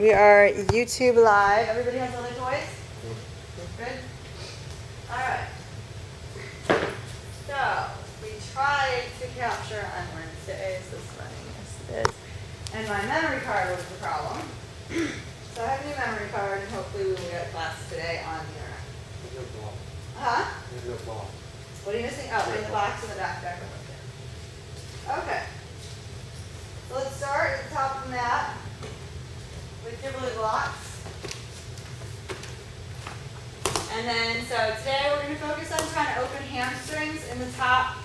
We are YouTube live. Everybody has other toys? Good? All right. So, we tried to capture on Wednesdays. This funny. Yes, it is. And my memory card was the problem. So I have a new memory card, and hopefully we will get class today on the internet. Huh? What are you missing? Oh, in the box in the back there. Okay. So let's start at the top of the mat with your blue blocks. And then, so today we're going to focus on trying to open hamstrings in the top,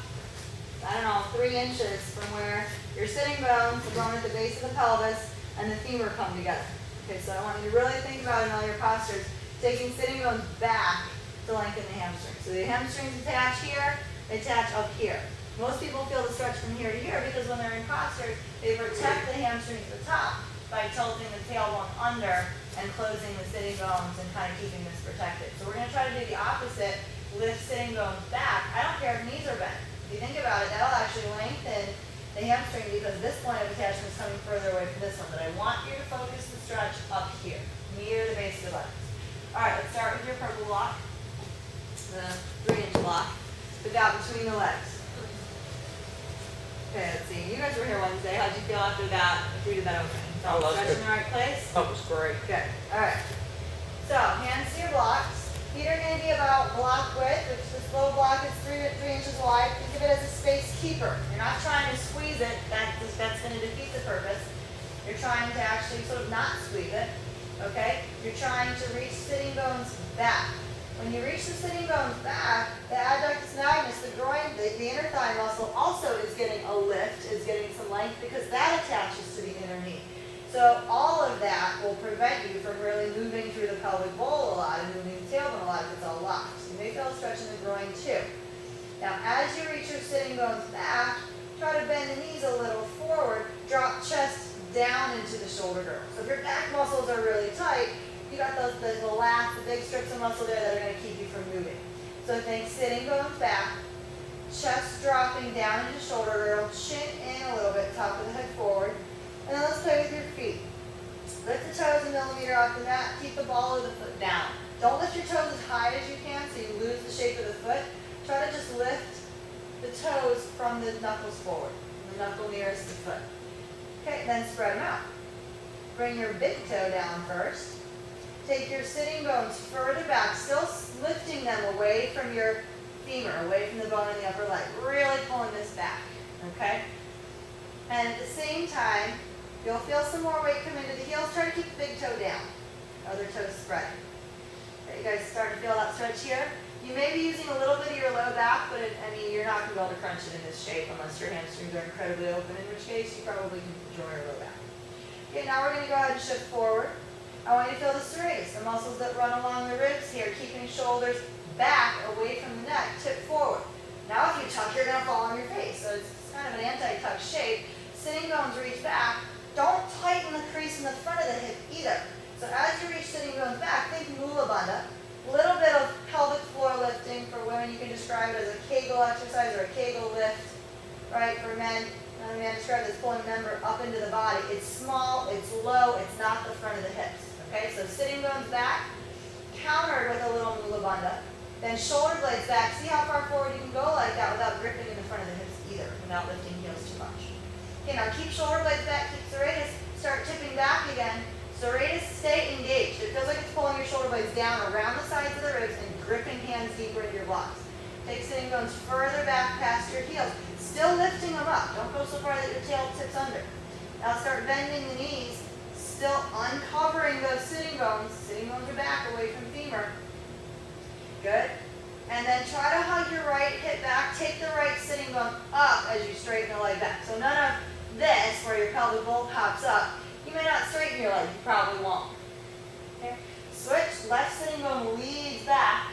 I don't know, 3 inches from where your sitting bones, the bone at the base of the pelvis, and the femur come together. Okay, so I want you to really think about in all your postures, taking sitting bones back to lengthen the hamstrings. So the hamstrings attach here, they attach up here. Most people feel the stretch from here to here because when they're in postures, they protect the hamstrings at the top by tilting the tailbone under and closing the sitting bones and kind of keeping this protected. So we're going to try to do the opposite, lift sitting bones back. I don't care if knees are bent. If you think about it, that'll actually lengthen the hamstring because this point of attachment is coming further away from this one. But I want you to focus the stretch up here, near the base of the legs. All right, let's start with your purple block, the 3-inch block, put that between the legs. Okay, let's see. You guys were here Wednesday. How'd you feel after that? If we did that opening? Oh, that was stretch good. in the right place? That was great. Good. All right. So, hands to your blocks. Feet are going to be about block width, which this little block is 3 inches wide. Think of it as a space keeper. You're not trying to squeeze it. That's going to defeat the purpose. You're trying to actually sort of not squeeze it. Okay? You're trying to reach sitting bones back. When you reach the sitting bones back, the adductus magnus, the groin, the inner thigh muscle also is getting a lift, is getting some length because that attaches to the inner knee. So all of that will prevent you from really moving through the pelvic bowl a lot and moving the tailbone a lot if it's all locked. You may feel a stretch in the groin too. Now as you reach your sitting bones back, try to bend the knees a little forward, drop chest down into the shoulder girdle. So if your back muscles are really tight, you got those the lats, the big strips of muscle there that are going to keep you from moving. So think sitting bones back, chest dropping down into shoulder girdle, chin in a little bit, top of the head forward. And then let's play with your feet. Lift the toes a millimeter off the mat, keep the ball of the foot down. Don't lift your toes as high as you can so you lose the shape of the foot. Try to just lift the toes from the knuckles forward, the knuckle nearest the foot. Okay, then spread them out. Bring your big toe down first. Take your sitting bones further back, still lifting them away from your femur, away from the bone in the upper leg. Really pulling this back, okay? And at the same time, you'll feel some more weight come into the heels. Try to keep the big toe down. Other toes spread. Okay, you guys starting to feel that stretch here? You may be using a little bit of your low back, but I mean, you're not going to be able to crunch it in this shape unless your hamstrings are incredibly open, in which case you probably can enjoy your low back. Okay, now we're going to go ahead and shift forward. I want you to feel the serratus, the muscles that run along the ribs here, keeping shoulders back away from the neck, tip forward. Now if you tuck, you're going to fall on your face. So it's kind of an anti-tuck shape. Sitting bones reach back. Don't tighten the crease in the front of the hip either. So as you reach sitting bones back, think mula bandha. A little bit of pelvic floor lifting. For women, you can describe it as a Kegel exercise or a Kegel lift. Right? For men, another man described as pulling a member up into the body. It's small, it's low, it's not the front of the hips. Okay, so sitting bones back, countered with a little mula bandha. Then shoulder blades back. See how far forward you can go like that without gripping in the front of the hips either, without lifting heels too much. Okay, now keep shoulder blades back, keep serratus, start tipping back again. Serratus, stay engaged. It feels like it's pulling your shoulder blades down around the sides of the ribs and gripping hands deeper into your blocks. Take sitting bones further back past your heels. Still lifting them up. Don't go so far that your tail tips under. Now start bending the knees. Still uncovering those sitting bones. Sitting bones are back away from femur. Good. And then try to hug your right hip back. Take the right sitting bone up as you straighten the leg back. So none of this, where your pelvic bowl pops up. You may not straighten your leg. You probably won't. Okay. Switch. Left sitting bone leads back.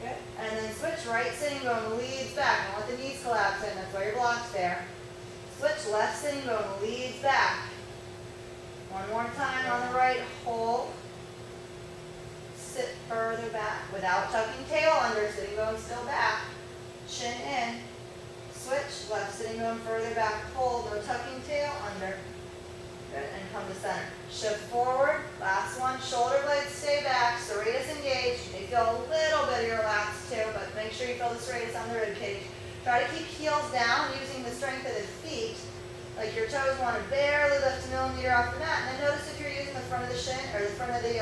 Good. And then switch. Right sitting bone leads back. Don't let the knees collapse in. That's why your block's there. Switch. Left sitting bone leads back. One more time on the right, hold, sit further back without tucking tail under, sitting bone still back, chin in, switch, left sitting bone further back, hold, no tucking tail under, Good, and come to center. Shift forward, last one, shoulder blades stay back, serratus engaged. You may feel a little bit of your lats too, but make sure you feel the serratus on the rib cage. Try to keep heels down using the strength of the feet. Like your toes want to barely lift a millimeter off the mat. And then notice if you're using the front of the shin or the front of the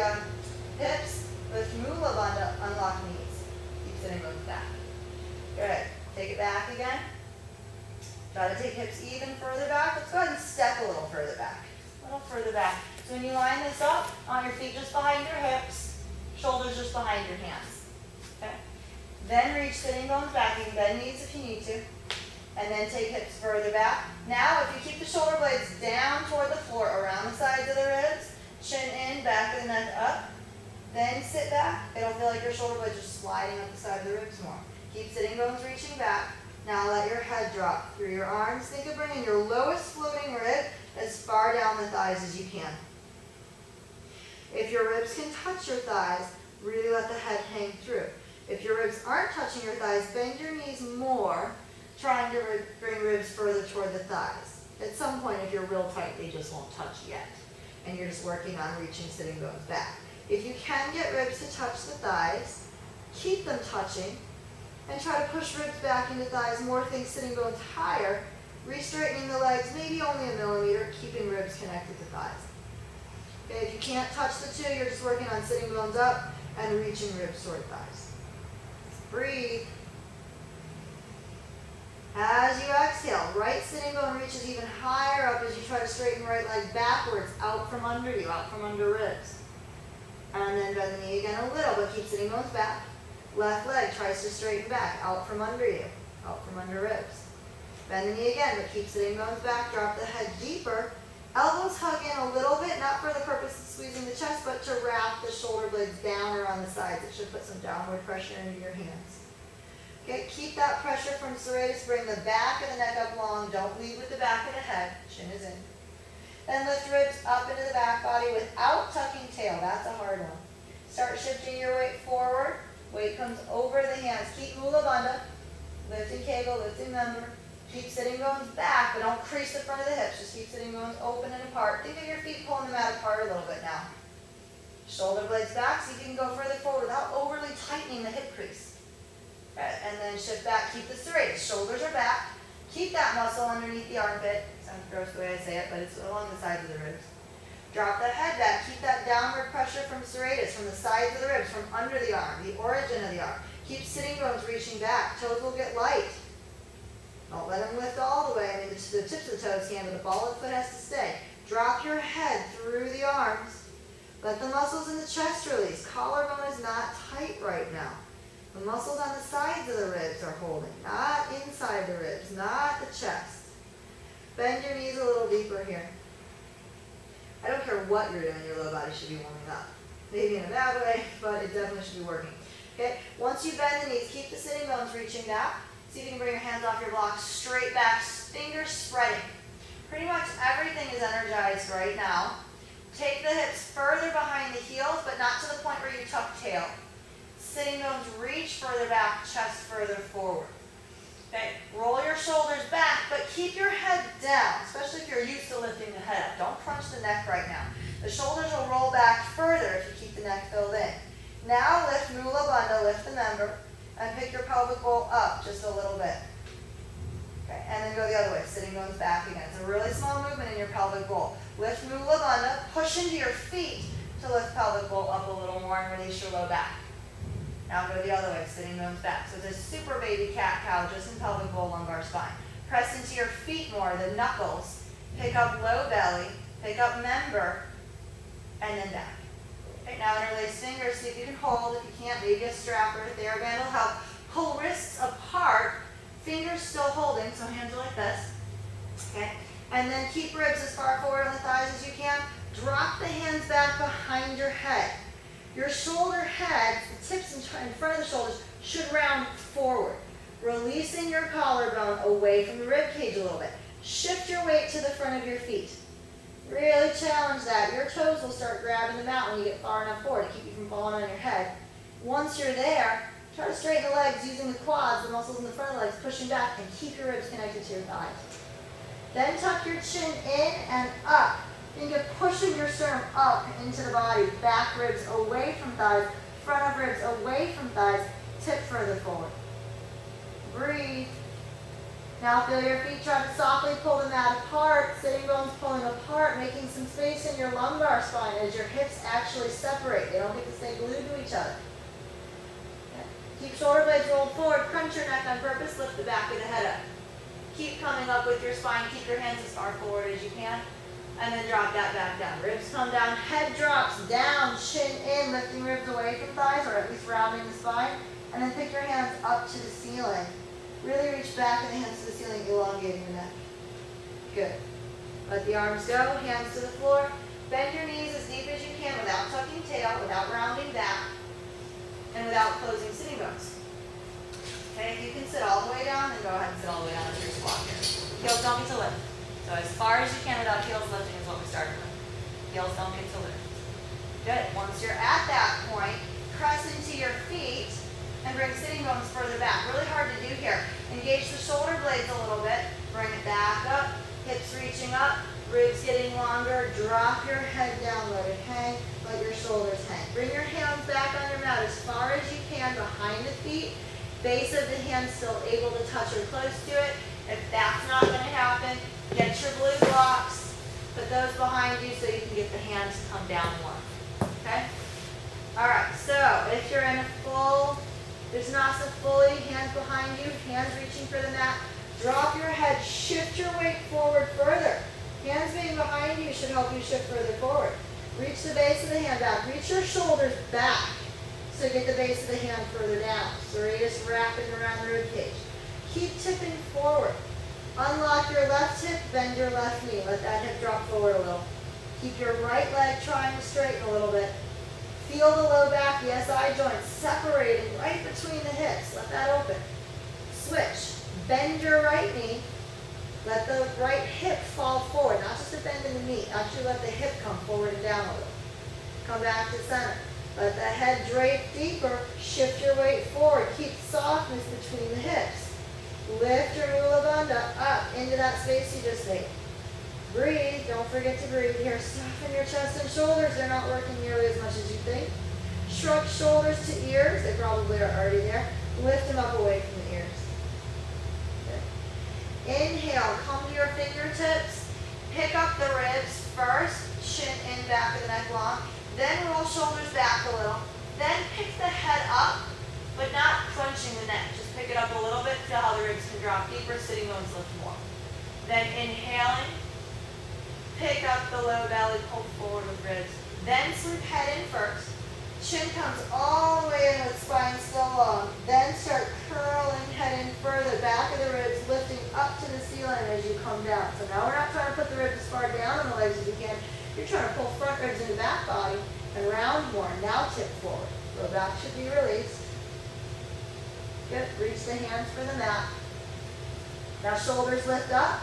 hips, lift mula bandha, unlock knees. Keep sitting bones back. Good. Take it back again. Try to take hips even further back. Let's go ahead and step a little further back. A little further back. So when you line this up, on your feet just behind your hips, shoulders just behind your hands. Okay. Then reach sitting bones back. You can bend knees if you need to. And then take hips further back. Now, if you keep the shoulder blades down toward the floor, around the sides of the ribs, chin in, back of the neck up, then sit back. It'll feel like your shoulder blades are sliding up the side of the ribs more. Keep sitting bones reaching back. Now let your head drop through your arms. Think of bringing your lowest floating rib as far down the thighs as you can. If your ribs can touch your thighs, really let the head hang through. If your ribs aren't touching your thighs, bend your knees more, trying to bring ribs further toward the thighs. At some point, if you're real tight, they just won't touch yet. And you're just working on reaching sitting bones back. If you can get ribs to touch the thighs, keep them touching, and try to push ribs back into thighs more. Think sitting bones higher, re-straightening the legs, maybe only a millimeter, keeping ribs connected to thighs. Okay, if you can't touch the two, you're just working on sitting bones up and reaching ribs toward thighs. Breathe. As you exhale, right sitting bone reaches even higher up as you try to straighten right leg backwards, out from under you, out from under ribs. And then bend the knee again a little, but keep sitting bones back. Left leg tries to straighten back, out from under you, out from under ribs. Bend the knee again, but keep sitting bones back. Drop the head deeper. Elbows hug in a little bit, not for the purpose of squeezing the chest, but to wrap the shoulder blades down around the sides. It should put some downward pressure into your hands. Okay, keep that pressure from serratus. Bring the back of the neck up long. Don't lead with the back of the head. Chin is in. Then lift ribs up into the back body without tucking tail. That's a hard one. Start shifting your weight forward. Weight comes over the hands. Keep mula bandha. Lifting kegel, lifting member. Keep sitting bones back, but don't crease the front of the hips. Just keep sitting bones open and apart. Think of your feet pulling the mat apart a little bit now. Shoulder blades back, see if you can go further forward without overly tightening the hip crease. Okay, and then shift back. Keep the serratus. Shoulders are back. Keep that muscle underneath the armpit. Sounds gross the way I say it, but it's along the sides of the ribs. Drop the head back. Keep that downward pressure from serratus, from the sides of the ribs, from under the arm, the origin of the arm. Keep sitting bones reaching back. Toes will get light. Don't let them lift all the way. I mean, the tips of the toes can, but the ball of the foot has to stay. Drop your head through the arms. Let the muscles in the chest release. Collarbone is not tight right now. The muscles on the sides of the ribs are holding, not inside the ribs, not the chest. Bend your knees a little deeper here. I don't care what you're doing, your low body should be warming up. Maybe in a bad way, but it definitely should be working. Okay? Once you bend the knees, keep the sitting bones reaching back. See if you can bring your hands off your blocks, straight back, fingers spreading. Pretty much everything is energized right now. Take the hips further behind the heels, but not to the point where you tuck tail. Sitting bones reach further back, chest further forward. Okay, roll your shoulders back, but keep your head down, especially if you're used to lifting the head up. Don't crunch the neck right now. The shoulders will roll back further if you keep the neck filled in. Now lift mula bandha, lift the member, and pick your pelvic bowl up just a little bit. Okay, and then go the other way, sitting bones back again. It's a really small movement in your pelvic bowl. Lift mula bandha, push into your feet to lift pelvic bowl up a little more and release your low back. Now go the other way, sitting bones back. So it's a super baby cat-cow just in pelvic bowl, lumbar spine. Press into your feet more, the knuckles. Pick up low belly, pick up member, and then back. Okay, now interlace fingers, see if you can hold. If you can't, maybe a strap or a TheraBand will help. Pull wrists apart, fingers still holding, so hands are like this. Okay, and then keep ribs as far forward on the thighs as you can. Drop the hands back behind your head. Your shoulder heads, the tips in front of the shoulders, should round forward, releasing your collarbone away from the rib cage a little bit. Shift your weight to the front of your feet. Really challenge that. Your toes will start grabbing the mat when you get far enough forward to keep you from falling on your head. Once you're there, try to straighten the legs using the quads, the muscles in the front of the legs, pushing back, and keep your ribs connected to your thighs. Then tuck your chin in and up. Think of pushing your sternum up into the body, back ribs away from thighs, front of ribs away from thighs, tip further forward. Breathe. Now feel your feet try to softly pull the mat apart, sitting bones pulling apart, making some space in your lumbar spine as your hips actually separate. They don't get to stay glued to each other. Okay. Keep shoulder blades rolled forward, crunch your neck on purpose, lift the back of the head up. Keep coming up with your spine, keep your hands as far forward as you can, and then drop that back down. Ribs come down, head drops down, chin in, lifting ribs away from thighs, or at least rounding the spine, and then pick your hands up to the ceiling. Really reach back in the hands to the ceiling, elongating the neck. Good. Let the arms go, hands to the floor. Bend your knees as deep as you can without tucking tail, without rounding back, and without closing sitting bones. Okay, if you can sit all the way down, then go ahead and sit all the way down into your squat here. Heels don't get to lift. So as far as you can without heels lifting is what we started with. Heels don't get to lift. Good. Once you're at that point, press into your feet and bring sitting bones further back. Really hard to do here. Engage the shoulder blades a little bit. Bring it back up. Hips reaching up. Ribs getting longer. Drop your head down. Let it hang. Let your shoulders hang. Bring your hands back on your mat as far as you can behind the feet. Base of the hand still able to touch or close to it. If that's not going to happen, get your blue blocks. Put those behind you so you can get the hands to come down more. Okay? All right. So if you're in a full Visnasa fully, hands behind you, hands reaching for the mat. Drop your head, shift your weight forward further. Hands being behind you should help you shift further forward. Reach the base of the hand back. Reach your shoulders back so get the base of the hand further down. Serratus wrapping around the rib cage. Keep tipping forward. Unlock your left hip, bend your left knee. Let that hip drop forward a little. Keep your right leg trying to straighten a little bit. Feel the low back, the SI joint separating right between the hips. Let that open. Switch. Bend your right knee. Let the right hip fall forward. Not just a bend in the knee. Actually let the hip come forward and down a little. Come back to center. Let the head drape deeper. Shift your weight forward. Keep softness between the hips. Lift your Mula Bandha up into that space you just made. Breathe. Don't forget to breathe here. Soften your chest and shoulders. They're not working nearly as much as you think. Shrug shoulders to ears. They probably are already there. Lift them up away from the ears. Good. Inhale. Come to your fingertips. Pick up the ribs first. Chin in, back of the neck long. Then roll shoulders back a little. Then pick the head up, but not crunching the neck. Just pick it up a little bit. Feel how the ribs can drop deeper. Sitting bones lift more. Then inhaling. Pick up the low belly, pull forward with ribs. Then sweep head in first. Chin comes all the way in with spine still long. Then start curling head in further. Back of the ribs lifting up to the ceiling as you come down. So now we're not trying to put the ribs as far down on the legs as you can. You're trying to pull front ribs into back body and round more. Now tip forward. Low back should be released. Good. Reach the hands for the mat. Now shoulders lift up.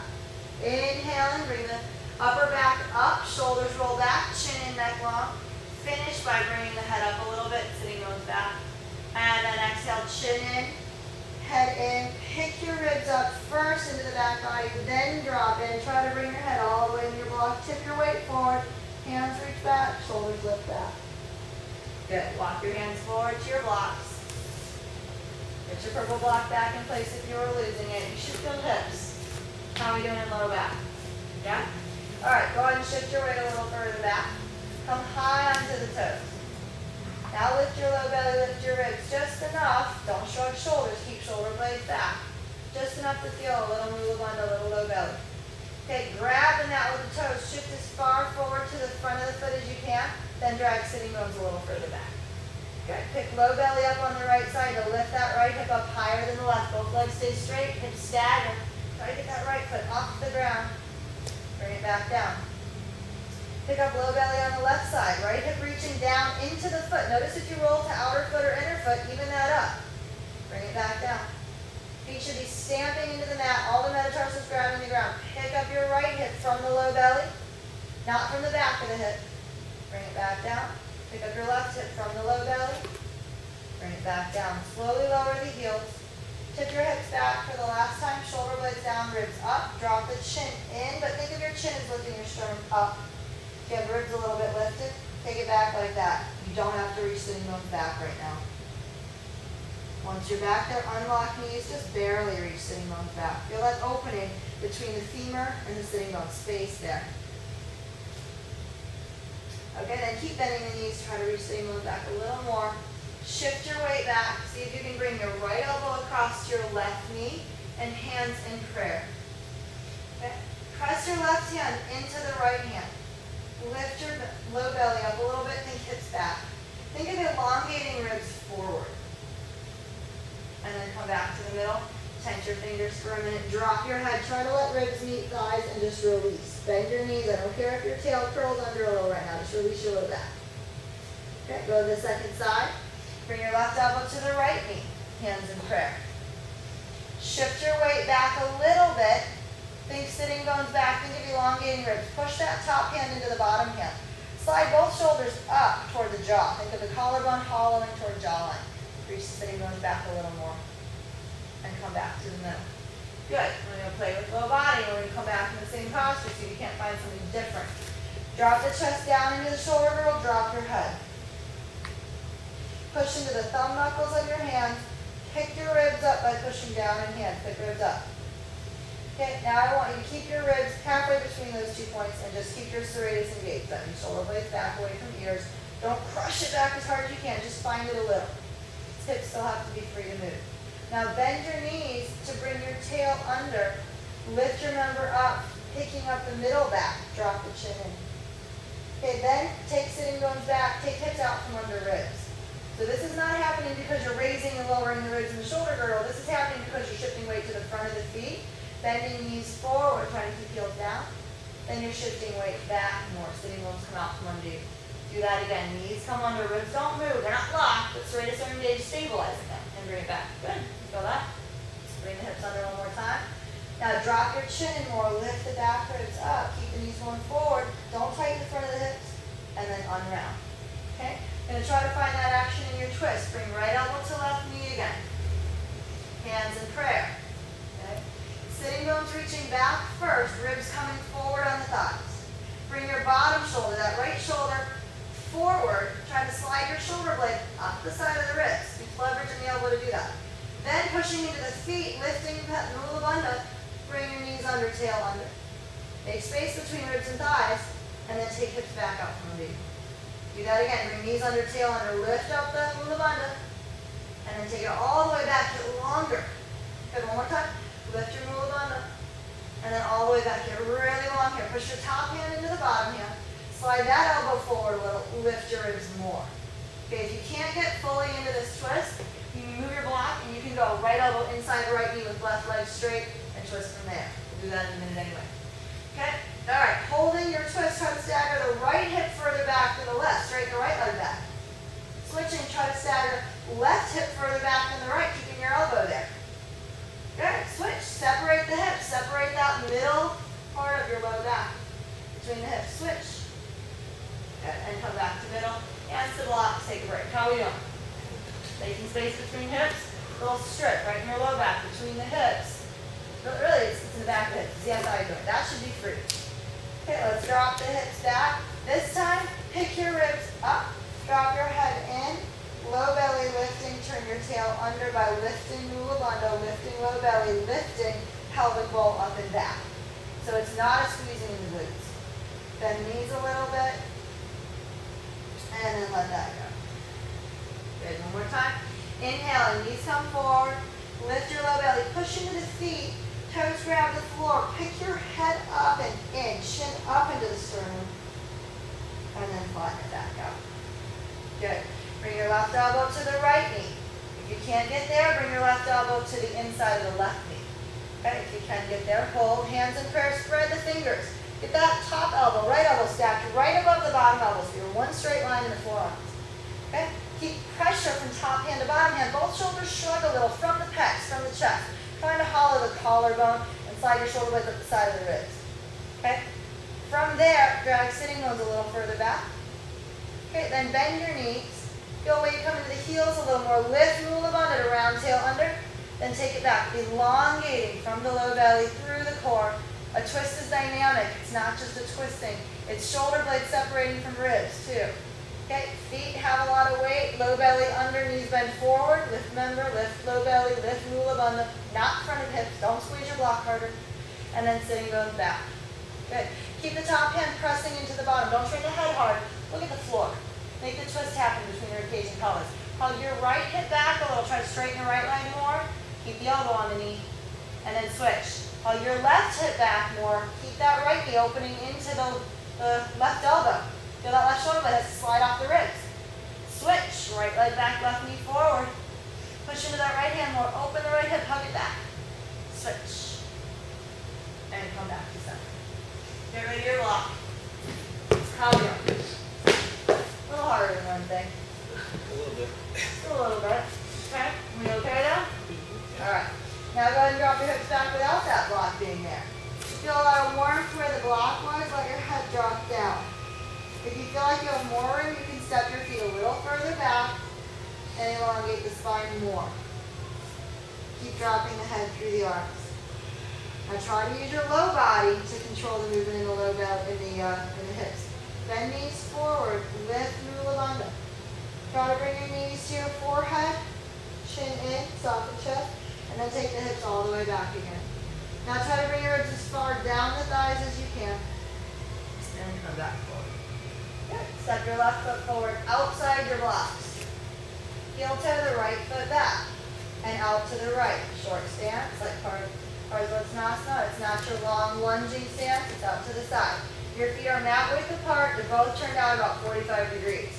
Inhaling, bring the upper back up, shoulders roll back, chin in, neck long. Finish by bringing the head up a little bit, sitting bones back. And then exhale, chin in, head in. Pick your ribs up first into the back body, then drop in. Try to bring your head all the way into your block. Tip your weight forward. Hands reach back, shoulders lift back. Good. Walk your hands forward to your blocks. Get your purple block back in place if you were losing it. You should feel hips. How are we doing in low back? Yeah? All right, go ahead and shift your weight a little further back. Come high onto the toes. Now lift your low belly, lift your ribs just enough. Don't shrug shoulders, keep shoulder blades back. Just enough to feel a little Mula Bandha, a little low belly. Okay, grab the mat with the toes. Shift as far forward to the front of the foot as you can. Then drag sitting bones a little further back. Good. Pick low belly up on the right side to lift that right hip up higher than the left. Both legs stay straight, hips stagger. Try to get that right foot off the ground. Bring it back down. Pick up low belly on the left side. Right hip reaching down into the foot. Notice if you roll to outer foot or inner foot, even that up. Bring it back down. Feet should be stamping into the mat. All the metatarsals grabbing the ground. Pick up your right hip from the low belly, not from the back of the hip. Bring it back down. Pick up your left hip from the low belly. Bring it back down. Slowly lower the heels. Tip your hips back for the last time. Shoulder blades down, ribs up. Drop the chin in, but think of your chin as lifting your sternum up. You have ribs a little bit lifted, take it back like that. You don't have to reach sitting bones back right now. Once you're back there, unlock knees, just barely reach sitting bones back. Feel that opening between the femur and the sitting bone space there. Okay, then keep bending the knees, try to reach sitting bones back a little more. Shift your weight back. See if you can bring your right elbow across your left knee and hands in prayer. Okay? Press your left hand into the right hand. Lift your low belly up a little bit, think hips back. Think of elongating ribs forward. And then come back to the middle. Tense your fingers for a minute. Drop your head. Try to let ribs meet thighs and just release. Bend your knees. I don't care if your tail curls under a little right now. Just release your low back. Okay, go to the second side. Bring your left elbow to the right knee. Hands in prayer. Shift your weight back a little bit. Think sitting bones back. Think of elongating ribs. Push that top hand into the bottom hand. Slide both shoulders up toward the jaw. Think of the collarbone hollowing toward jawline. Reach the sitting bones back a little more. And come back to the middle. Good. We're going to play with low body. We're going to come back in the same posture so you can't find something different. Drop the chest down into the shoulder girdle. Drop your head. Push into the thumb knuckles of your hands. Pick your ribs up by pushing down in hands. Pick ribs up. Okay, now I want you to keep your ribs halfway between those 2 points and just keep your serratus engaged. That means shoulder blades back away from ears. Don't crush it back as hard as you can. Just find it a little. Hips still have to be free to move. Now bend your knees to bring your tail under. Lift your member up, picking up the middle back. Drop the chin in. Okay, then take sitting bones back. Take hips out from under ribs. So this is not happening because you're raising and lowering the ribs in the shoulder girdle. This is happening because you're shifting weight to the front of the feet, bending knees forward, trying to keep heels down. Then you're shifting weight back more. Sitting bones come out from under you. Do that again. Knees come under, ribs don't move. They're not locked, but serratus are engaged, stabilizing them. And bring it back. Good. Feel that? Bring the hips under one more time. Now drop your chin more. Lift the back ribs up. Keep the knees going forward. Don't tighten the front of the hips. And then unround. Okay? Going to try to find that action in your twist. Bring right elbow to left knee again. Hands in prayer. Okay? Sitting bones reaching back first. Ribs coming forward on the thighs. Bring your bottom shoulder, that right shoulder, forward. Try to slide your shoulder blade up the side of the ribs. Keep leveraging the elbow to do that. Then pushing into the feet, lifting Mula Bandha. Bring your knees under, tail under. Make space between ribs and thighs, and then take hips back out from under you. Do that again. Bring knees under, tail under. Lift up the Mula Bandha, and then take it all the way back. Get longer. Good. One more time. Lift your Mula Bandha, and then all the way back. Get really long here. Push your top hand into the bottom hand. Slide that elbow forward a little. Lift your ribs more. Okay, if you can't get fully into this twist, you move your block and you can go right elbow inside the right knee with left leg straight and twist from there. We'll do that in a minute anyway. Okay? All right, holding your twist, try to stagger the right hip further back than the left. Straighten the right leg back. Switching, try to stagger left hip further back than the right, keeping your elbow there. Good. Switch. Separate the hips. Separate that middle part of your low back between the hips. Switch. Good. And come back to middle. Hands to blocks. Take a break. How are we doing? Taking space between hips. A little strip right in your low back between the hips. But really, it's in the back of the hips. See how you're doing. That should be free. Okay, let's drop the hips back. This time, pick your ribs up. Drop your head in. Low belly lifting. Turn your tail under by lifting Mula Bandha. Lifting low belly. Lifting pelvic bowl up and back. So it's not a squeezing in the glutes. Bend knees a little bit. And then let that go. Good. One more time. Inhaling. Knees come forward. Lift your low belly. Push into the feet. Toes grab the floor. Pick your head up and in. Chin up into the sternum. And then flatten it back out. Good. Bring your left elbow to the right knee. If you can't get there, bring your left elbow to the inside of the left knee. Okay, if you can get there, hold hands in prayer, spread the fingers. Get that top elbow, right elbow stacked right above the bottom elbow, so you're one straight line in the forearms. Okay, keep pressure from top hand to bottom hand. Both shoulders shrug a little from the pecs, from the chest. Trying to hollow the collarbone and slide your shoulder blades up the side of the ribs. Okay, from there, drag sitting bones a little further back. Okay, then bend your knees. Feel weight come into the heels a little more. Lift Mula Bandha to round tail under. Then take it back, elongating from the low belly through the core. A twist is dynamic. It's not just a twisting. It's shoulder blades separating from ribs too. Okay, feet have a lot of weight. Low belly under, knees bend forward. Lift member, lift low belly, lift mula bandha, not front of hips. Don't squeeze your block harder. And then sitting bones back. Good. Keep the top hand pressing into the bottom. Don't strain the head hard. Look at the floor. Make the twist happen between your ribcage and pelvis. Hug your right hip back a little. Try to straighten your right leg more. Keep the elbow on the knee. And then switch. Hug your left hip back more. Keep that right knee opening into the left elbow. Feel that left shoulder blade has to slide off the ribs. Switch. Right leg back, left knee forward. Push into that right hand more. Open the right hip. Hug it back. Switch. And come back to center. Get ready to your block. How are we doing? A little harder than one thing. A little bit. Just a little bit. Okay? We okay now? Alright. Now go ahead and drop your hips back without that block being there. If you feel a lot of warmth where the block was, let your head drop down. If you feel like you have more room, you can step your feet a little further back and elongate the spine more. Keep dropping the head through the arms. Now try to use your low body to control the movement in the low belly, in the hips. Bend knees forward, lift mula bandha. Try to bring your knees to your forehead, chin in, soft the chest, and then take the hips all the way back again. Now try to bring your ribs as far down the thighs as you can, and come back forward. Good. Step your left foot forward outside your blocks. Heel toe the right foot back, and out to the right. Short stance, like Parsvottanasana. It's not your long lunging stance, it's out to the side. Your feet are mat width apart, they're both turned out about 45 degrees.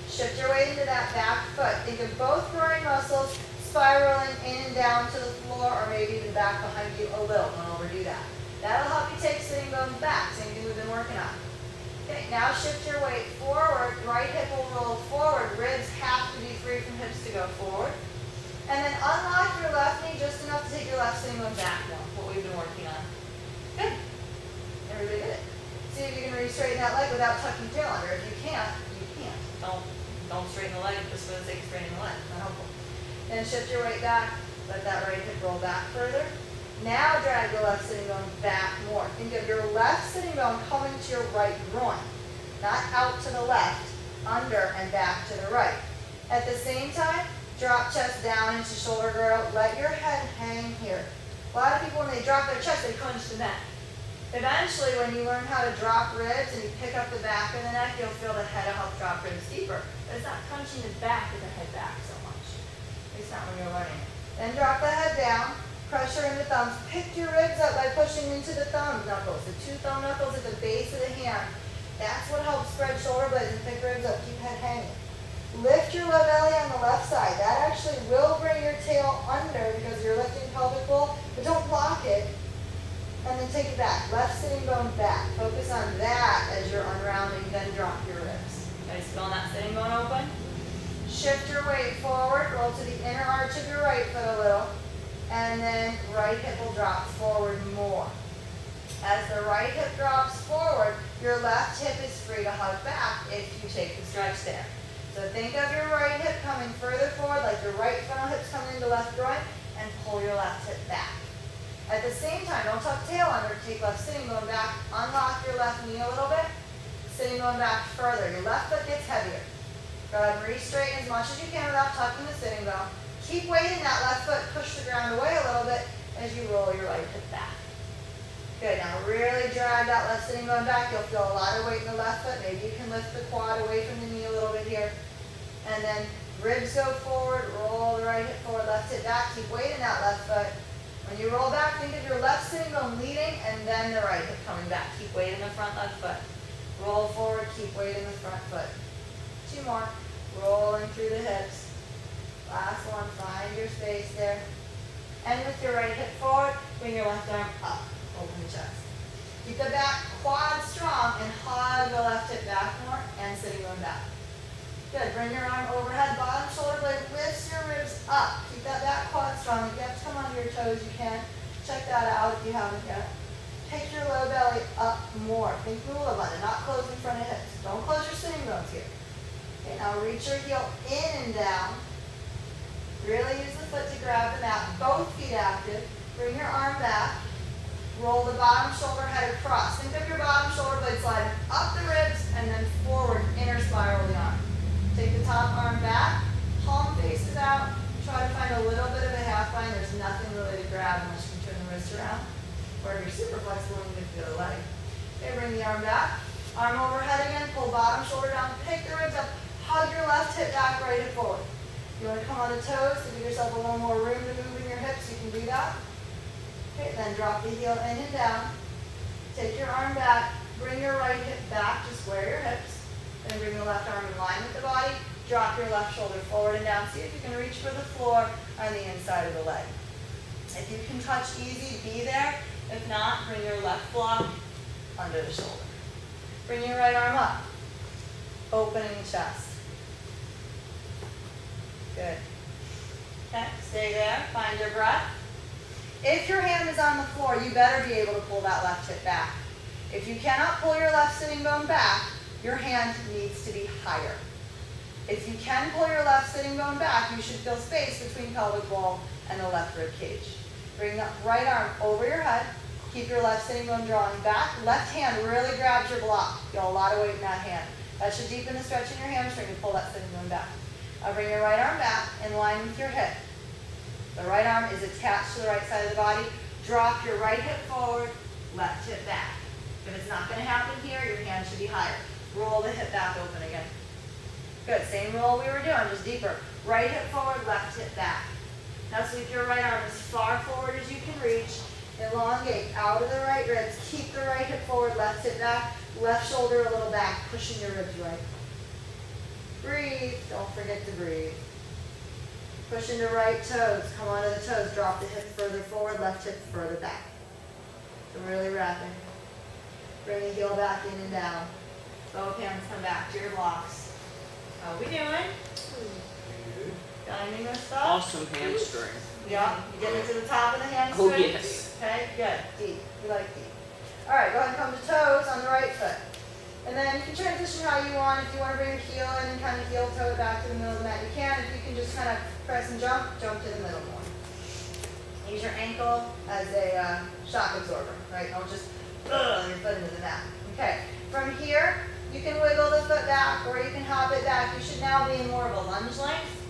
Shift your weight into that back foot. Think of both groin muscles spiraling in and down to the floor, or maybe even back behind you a little. Don't overdo that. That'll help you take sitting bones back, same thing we've been working on. Okay, now shift your weight forward, right hip will roll forward, ribs have to be free from hips to go forward. And then unlock your left knee just enough to take your left sitting bone back more, what we've been working on. Good. Everybody did it. See if you can re-straighten that leg without tucking tail under. If you can't, you can't. Don't straighten the leg just for the sake of straightening the leg. Not helpful. Then shift your weight back. Let that right hip roll back further. Now drag the left sitting bone back more. Think of your left sitting bone coming to your right groin. Not out to the left, under and back to the right. At the same time, drop chest down into shoulder girdle. Let your head hang here. A lot of people, when they drop their chest, they crunch the neck. Eventually, when you learn how to drop ribs and you pick up the back of the neck, you'll feel the head will help drop ribs deeper. But it's not crunching the back of the head back so much. At least not when you're learning it. Then drop the head down, pressure in the thumbs. Pick your ribs up by pushing into the thumb knuckles, the two thumb knuckles at the base of the hand. That's what helps spread shoulder blades and pick ribs up. Keep head hanging. Lift your low belly on the left side. That actually will bring your tail under because you're lifting pelvic bowl, but don't block it. And then take it back. Left sitting bone back. Focus on that as you're unrounding, then drop your ribs. Guys, feeling that sitting bone open? Shift your weight forward. Roll to the inner arch of your right foot a little. And then right hip will drop forward more. As the right hip drops forward, your left hip is free to hug back if you take the stretch there. So think of your right hip coming further forward, like your right frontal hip's coming into left groin, and pull your left hip back. At the same time, don't tuck tail under, take left sitting bone back, unlock your left knee a little bit, sitting bone back further. Your left foot gets heavier. Go ahead and re-straighten as much as you can without tucking the sitting bone. Keep weighting that left foot, push the ground away a little bit as you roll your right hip back. Good, now really drag that left sitting bone back. You'll feel a lot of weight in the left foot. Maybe you can lift the quad away from the knee a little bit here. And then ribs go forward, roll the right hip forward, left hip back. Keep weighting that left foot. When you roll back, think of your left sitting bone leading and then the right hip coming back. Keep weight in the front left foot. Roll forward, keep weight in the front foot. Two more. Rolling through the hips. Last one, find your space there. And with your right hip forward, bring your left arm up. Open the chest. Keep the back quad strong and hug the left hip back more and sitting bone back. Good. Bring your arm overhead, bottom shoulder blade lifts your ribs up. Keep that back quad strong. If you have to come onto your toes, you can. Check that out if you haven't yet. Take your low belly up more. Think mula bandha, not close in front of hips. Don't close your sitting bones here. Okay, now reach your heel in and down. Really use the foot to grab the mat. Both feet active. Bring your arm back. Roll the bottom shoulder head across. Think of your bottom shoulder blade sliding up the ribs and then forward, inner spiral the arm. Take the top arm back, palm faces out. Try to find a little bit of a half bind. There's nothing really to grab unless you can turn the wrist around. Or if you're super flexible, you can lift the other leg. Okay, bring the arm back. Arm overhead again, pull bottom shoulder down, pick the ribs up, hug your left hip back, right hip forward. You want to come on the toes to give yourself a little more room to move in your hips, you can do that. Okay, then drop the heel in and down. Take your arm back, bring your right hip back to square your hips, then bring the left arm in line with the body, drop your left shoulder forward and down. See if you can reach for the floor on the inside of the leg. If you can touch easy, be there. If not, bring your left block under the shoulder. Bring your right arm up, opening the chest. Good. Okay, stay there, find your breath. If your hand is on the floor, you better be able to pull that left hip back. If you cannot pull your left sitting bone back, your hand needs to be higher. If you can pull your left sitting bone back, you should feel space between pelvic bowl and the left rib cage. Bring the right arm over your head. Keep your left sitting bone drawing back. Left hand really grabs your block. Feel a lot of weight in that hand. That should deepen the stretch in your hamstring and pull that sitting bone back. Now bring your right arm back in line with your hip. The right arm is attached to the right side of the body. Drop your right hip forward, left hip back. If it's not going to happen here, your hand should be higher. Roll the hip back open again. Good, same roll we were doing, just deeper. Right hip forward, left hip back. Now sweep your right arm as far forward as you can reach. Elongate out of the right ribs. Keep the right hip forward, left hip back. Left shoulder a little back, pushing your ribs right. Breathe, don't forget to breathe. Push into right toes, come onto the toes, drop the hip further forward, left hip further back. So really wrapping. Bring the heel back in and down. Both hands come back to your blocks. How are we doing? Good. Finding our stuff? Awesome hamstring. Yeah, you get it to the top of the hand Oh, straight? yes. Okay, good, deep. We like deep. All right, go ahead and come to toes on the right foot. And then you can transition how you want. If you want to bring your heel in and kind of heel toe it back to the middle of the mat, you can. If you can just kind of press and jump to the middle more. Use your ankle as a shock absorber, right? Don't just your foot into the mat. Okay, from here, you can wiggle the foot back or you can hop it back. You should now be in more of a lunge length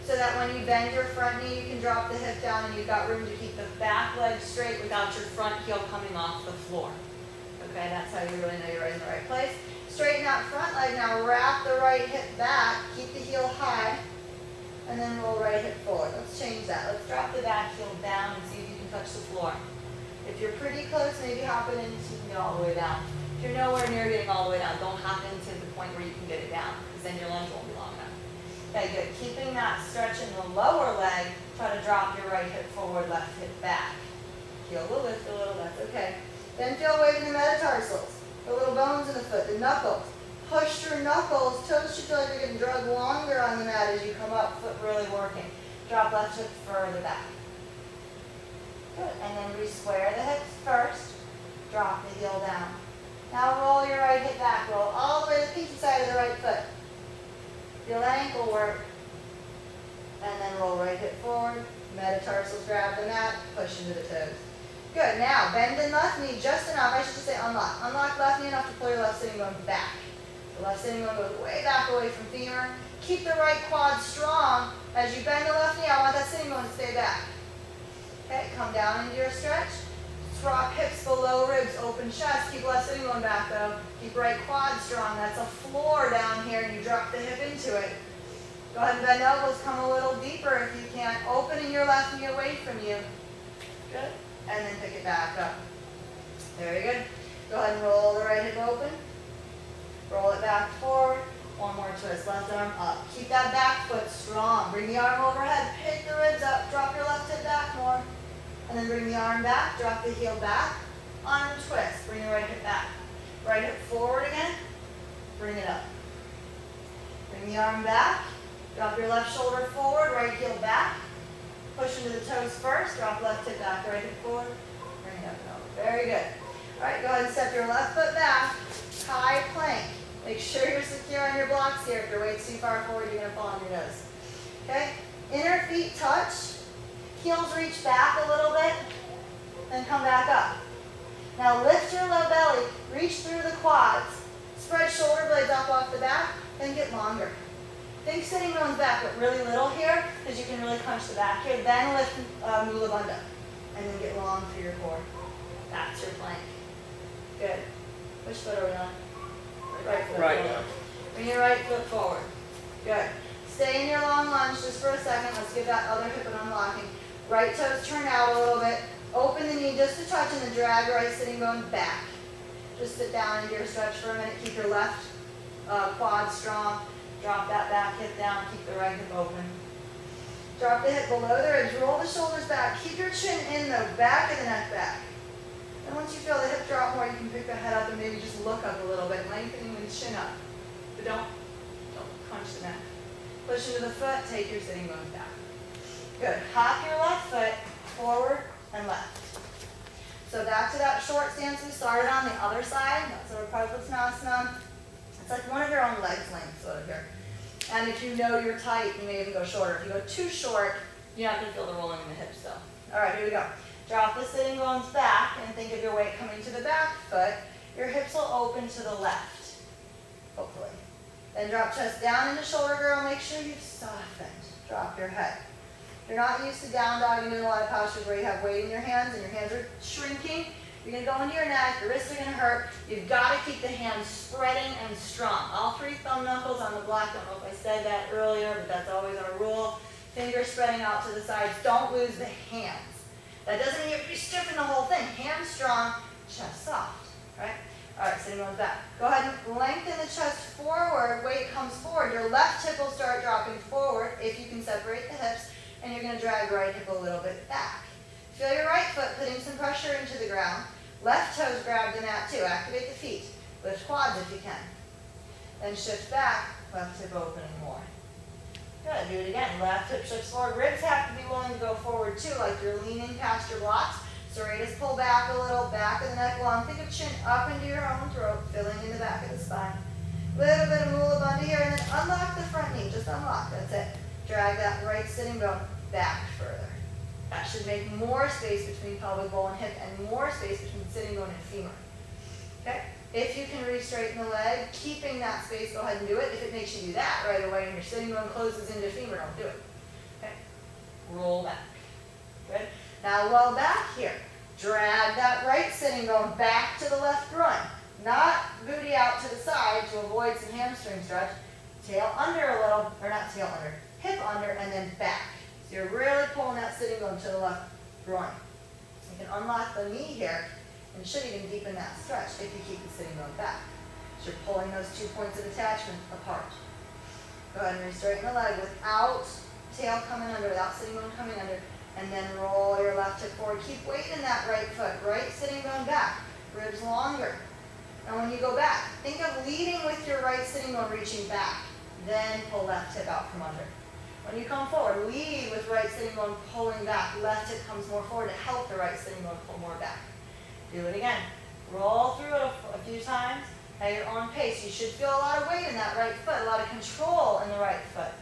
so that when you bend your front knee, you can drop the hip down and you've got room to keep the back leg straight without your front heel coming off the floor. Okay, that's how you really know you're in the right place. Straighten out front leg. Now wrap the right hip back. Keep the heel high. And then roll right hip forward. Let's change that. Let's drop the back heel down and see if you can touch the floor. If you're pretty close, maybe hop it in so you can get all the way down. If you're nowhere near getting all the way down, don't hop into the point where you can get it down, because then your lunge won't be long enough. Okay, good. Keeping that stretch in the lower leg, try to drop your right hip forward, left hip back. Heel will lift a little, that's okay. Then feel weight in the metatarsals, the little bones in the foot, the knuckles. Push through knuckles. Toes should feel like you're getting dragged longer on the mat as you come up, foot really working. Drop left hip further back. Good. And then re-square the hips first. Drop the heel down. Now roll your right hip back. Roll all the way to the pinky side of the right foot. Feel that ankle work. And then roll right hip forward. Metatarsals grab the mat. Push into the toes. Good. Now bend the left knee just enough. I should just say unlock. Unlock left knee enough to pull your left sitting bone back. The left sitting bone goes way back away from femur. Keep the right quad strong. As you bend the left knee, I want that sitting bone to stay back. Okay, come down into your stretch. Drop hips below ribs, open chest. Keep left sitting bone back though. Keep right quad strong. That's a floor down here and you drop the hip into it. Go ahead and bend elbows, come a little deeper if you can. Opening your left knee away from you. Good. And then pick it back up. Very good. Go ahead and roll the right hip open. Roll it back forward. One more twist. Left arm up. Keep that back foot strong. Bring the arm overhead. Pick the ribs up. Drop your left hip back more. And then bring the arm back. Drop the heel back. Arm twist. Bring the right hip back. Right hip forward again. Bring it up. Bring the arm back. Drop your left shoulder forward. Right heel back. Push into the toes first. Drop left hip back. Right hip forward. Bring it up and over. Very good. All right, go ahead and step your left foot back. High plank. Make sure you're secure on your blocks here. If your weight's too far forward, you're going to fall on your nose. Okay? Inner feet touch. Heels reach back a little bit. Then come back up. Now lift your low belly, reach through the quads, spread shoulder blades up off the back, then get longer. Think sitting bones back, but really little here, because you can really crunch the back here. Then lift Mula Bandha, and then get long through your core. That's your plank. Good. Which foot are we on? Right foot forward. Bring your right foot forward. Good. Stay in your long lunge just for a second. Let's give that other hip an unlocking. Right toes turn out a little bit. Open the knee just a touch and then drag your right sitting bone back. Just sit down into your stretch for a minute. Keep your left quad strong. Drop that back hip down. Keep the right hip open. Drop the hip below the ribs. Roll the shoulders back. Keep your chin in the back of the neck back. And once you feel the hip drop more, you can pick the head up and maybe just look up a little bit, lengthening the chin up. But don't crunch the neck. Push into the foot, take your sitting bones back. Good. Hop your left foot forward and left. So back to that short stance we started on the other side. That's our Prabhupasana. It's like one of your own legs length sort of here. And if you know you're tight, you may even go shorter. If you go too short, you're not going to feel the rolling in the hips though. All right, here we go. Drop the sitting bones back and think of your weight coming to the back foot. Your hips will open to the left, hopefully. Then drop chest down into shoulder girdle. Make sure you've softened. Drop your head. If you're not used to down dog and doing a lot of postures where you have weight in your hands and your hands are shrinking, you're going to go into your neck, your wrists are going to hurt. You've got to keep the hands spreading and strong. All three thumb knuckles on the block. Don't know if I said that earlier, but that's always our rule. Fingers spreading out to the sides. Don't lose the hands. That doesn't mean you have to be stiff in the whole thing. Hands strong, chest soft, right? All right, sitting bones back. Go ahead and lengthen the chest forward. Weight comes forward. Your left hip will start dropping forward if you can separate the hips, and you're going to drag right hip a little bit back. Feel your right foot putting some pressure into the ground. Left toes grab the mat too. Activate the feet. Lift quads if you can. Then shift back. Left hip opening more. Good. Do it again. Left hip shifts forward. Ribs have to be willing to go forward too, like you're leaning past your blocks. Serratus pull back a little. Back of the neck long. Think of chin up into your own throat, filling in the back of the spine. Little bit of Mula Bandha here, and then unlock the front knee. Just unlock. That's it. Drag that right sitting bone back further. That should make more space between pelvic bowl and hip and more space between sitting bone and femur. Okay? If you can re-straighten the leg, keeping that space, go ahead and do it. If it makes you do that right away and your sitting bone closes into femur, don't do it. Okay? Roll back. Good? Now low back here. Drag that right sitting bone back to the left groin. Not booty out to the side to avoid some hamstring stretch. Tail under a little, or not tail under, hip under, and then back. So you're really pulling that sitting bone to the left groin. You can unlock the knee here and should even deepen that stretch if you keep the sitting bone back. So you're pulling those 2 points of attachment apart. Go ahead and re-straighten the leg without tail coming under, without sitting bone coming under, and then roll your left hip forward. Keep weight in that right foot, right sitting bone back, ribs longer. And when you go back, think of leading with your right sitting bone reaching back, then pull left hip out from under. When you come forward, lead with right sitting bone pulling back, left hip comes more forward to help the right sitting bone pull more back. Do it again. Roll through it a few times at your own pace. You should feel a lot of weight in that right foot, a lot of control in the right foot.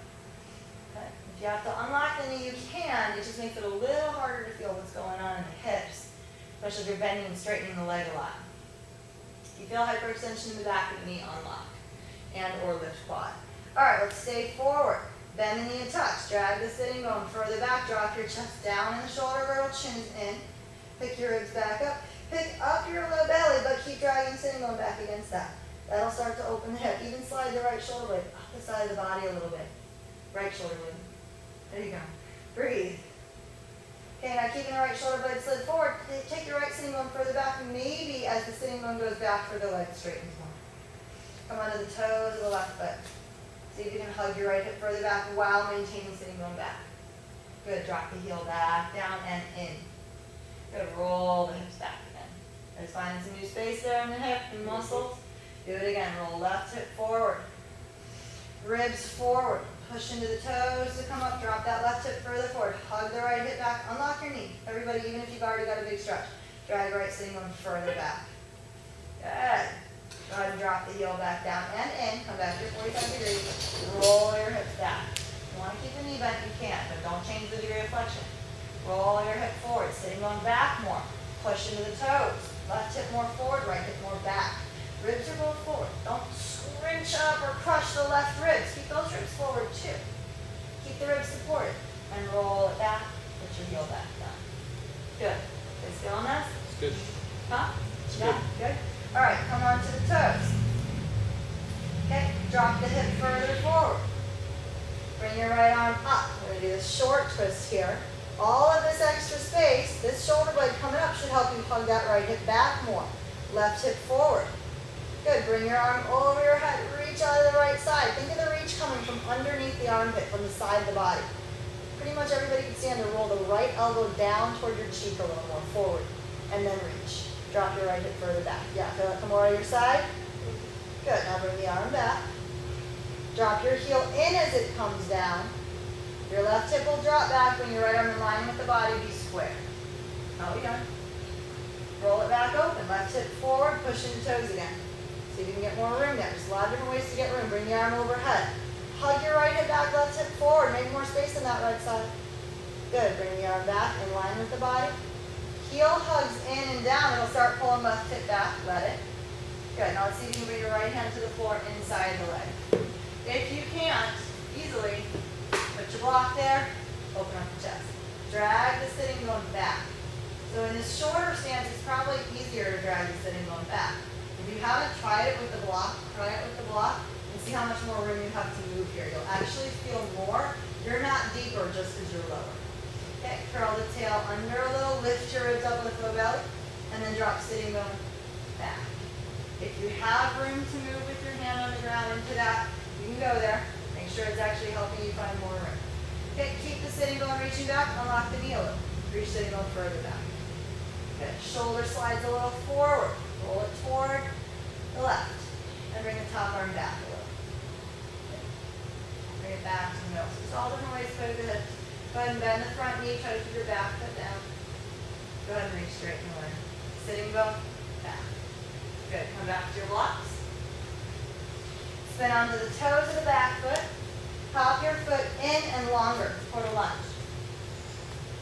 Okay? If you have to unlock the knee, you can. It just makes it a little harder to feel what's going on in the hips, especially if you're bending and straightening the leg a lot. If you feel hyperextension in the back of the knee, unlock and or lift quad. All right, let's stay forward. Bend the knee a touch. Drag the sitting bone further back. Drop your chest down in the shoulder girdle, chin's in. Pick your ribs back up. Pick up your low belly, but keep dragging the sitting bone back against that. That'll start to open the hip. Even slide the right shoulder blade up the side of the body a little bit. Right shoulder blade. There you go. Breathe. Okay, now keeping the right shoulder blade slid forward, take your right sitting bone further back. Maybe as the sitting bone goes back, for the leg straightens more. Come onto the toes of the left foot. See if you can hug your right hip further back while maintaining sitting bone back. Good. Drop the heel back, down, and in. Good. Roll the hips back again. Just finding some new space there in the hip and muscles. Do it again. Roll left hip forward. Ribs forward. Push into the toes to come up. Drop that left hip further forward. Hug the right hip back. Unlock your knee. Everybody, even if you've already got a big stretch, drag right sitting bone further back. Good. Go ahead and drop the heel back down and in. Come back to your 45 degrees. Roll your hips back. If you want to keep the knee bent, you can, but don't change the degree of flexion. Roll your hip forward. Sitting bone back more. Push into the toes. Left hip more forward, right hip more back. Ribs are both forward. Don't scrunch up or crush the left ribs. Keep those ribs forward too. Keep the ribs supported. And roll it back. Put your heel back down. Good. Good still on this? It's good. Huh? It's Yeah, good. All right, come on to the toes. Okay, drop the hip further forward. Bring your right arm up. We're going to do this short twist here. All of this extra space, this shoulder blade coming up should help you hug that right hip back more. Left hip forward. Good, bring your arm over your head, reach out of the right side. Think of the reach coming from underneath the armpit, from the side of the body. Pretty much everybody can stand to roll the right elbow down toward your cheek a little more forward, and then reach. Drop your right hip further back. Yeah, feel it come over to your side? Good, now bring the arm back. Drop your heel in as it comes down. Your left hip will drop back when your right arm in line with the body, be square. How are we done? Roll it back open, left hip forward, push into toes again. See if you can get more room there. There's a lot of different ways to get room. Bring the arm overhead. Hug your right hip back, left hip forward. Make more space on that right side. Good, bring the arm back in line with the body. Heel hugs in and down. It'll start pulling left hip back, let it. Good, now let's see if you can bring your right hand to the floor inside the leg. If you can't, easily, put your block there, open up the chest. Drag the sitting bone back. So in this shorter stance, it's probably easier to drag the sitting bone back. If you haven't tried it with the block, try it with the block and see how much more room you have to move here. You'll actually feel more. You're not deeper just because you're lower. Okay, curl the tail under a little, lift your ribs up with low belly, and then drop sitting bone back. If you have room to move with your hand on the ground into that, you can go there. Make sure it's actually helping you find more room. Okay, keep the sitting bone reaching back, unlock the knee a little. Reach sitting bone further back. Good. Shoulder slides a little forward. Roll it toward the left. And bring the top arm back a little. Good. Bring it back to the middle. So there's all different ways to put it. Go ahead and bend the front knee. Try to keep your back foot down. Go ahead and reach straight and away. Sitting bone back. Good. Come back to your blocks. Spin onto the toes of the back foot. Pop your foot in and longer toward a lunge.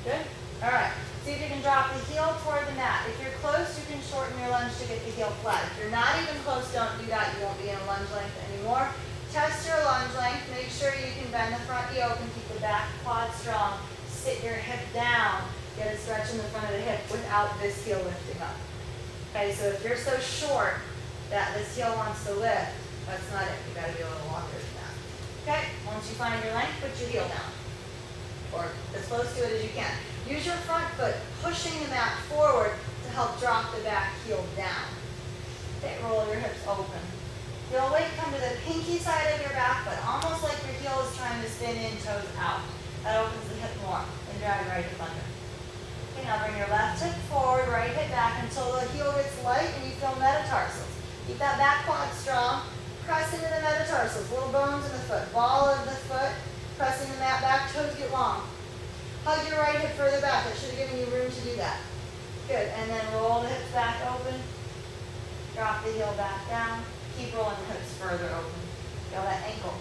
Good? All right. See if you can drop the heel toward the mat. If you're close, you can shorten your lunge to get the heel flat. If you're not even close, don't do that. You won't be in lunge length anymore. Test your lunge length. Make sure you can bend the front knee open. Keep the back quad strong. Sit your hip down. Get a stretch in the front of the hip without this heel lifting up. Okay, so if you're so short that this heel wants to lift, that's not it. You've got to be a little longer than that. Okay, once you find your length, put your heel down. Or as close to it as you can. Use your front foot, pushing the mat forward to help drop the back heel down. Okay, roll your hips open. Feel weight come to the pinky side of your back foot, almost like your heel is trying to spin in, toes out. That opens the hip more. Then drag right hip under. Okay, now bring your left hip forward, right hip back until the heel gets light and you feel metatarsals. Keep that back quad strong. Press into the metatarsals, little bones in the foot, ball of the foot, pressing the mat back, toes get long. Hug your right hip further back. That should have given you room to do that. Good, and then roll the hips back open. Drop the heel back down. Keep rolling the hips further open. Feel that ankle.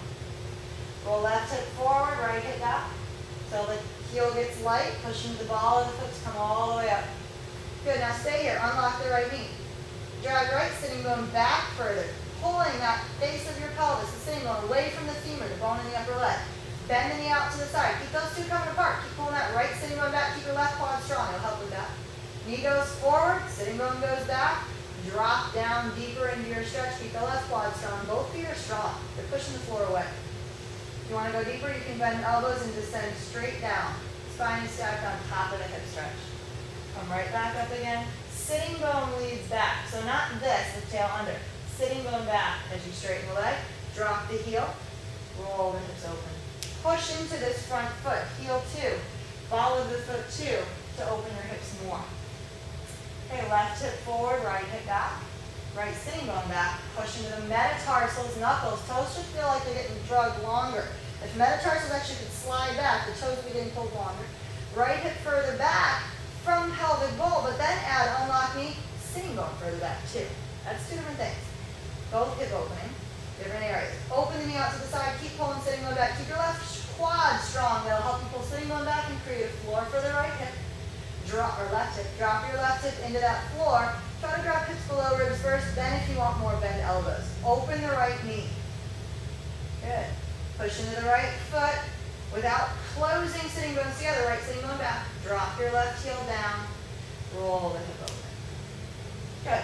Roll left hip forward, right hip back. So the heel gets light, pushing the ball of the foot to come all the way up. Good, now stay here. Unlock the right knee. Drag right sitting bone back further. Pulling that base of your pelvis, the sitting bone, away from the femur, the bone in the upper leg. Bend the knee out to the side. Keep those two coming apart. Keep pulling that right sitting bone back. Keep your left quad strong. It'll help with that. Knee goes forward, sitting bone goes back. Drop down deeper into your stretch. Keep the left quad strong. Both feet are strong. They're pushing the floor away. If you want to go deeper, you can bend elbows and descend straight down. Spine is stacked on top of the hip stretch. Come right back up again. Sitting bone leads back. So not this, the tail under. Sitting bone back as you straighten the leg. Drop the heel. Roll the hips open. Push into this front foot. Heel two. Ball of the foot two to open your hips more. Okay, left hip forward, right hip back. Right sitting bone back. Push into the metatarsals, knuckles. Toes should feel like they're getting drugged longer. If metatarsals actually could slide back, the toes would be getting pulled longer. Right hip further back from pelvic bowl, but then add unlock knee, sitting bone further back too. That's two different things. Both hip opening, different areas. Open the knee out to the side, keep pulling sitting bone back. Keep your left quad strong. That'll help you pull sitting bone back and create a floor for the right hip. drop, or left hip, drop your left hip into that floor. Try to drop hips below ribs first, then if you want more, bend elbows. Open the right knee. Good. Push into the right foot without closing sitting bones together, right sitting bone back. Drop your left heel down, roll the hip over. Good.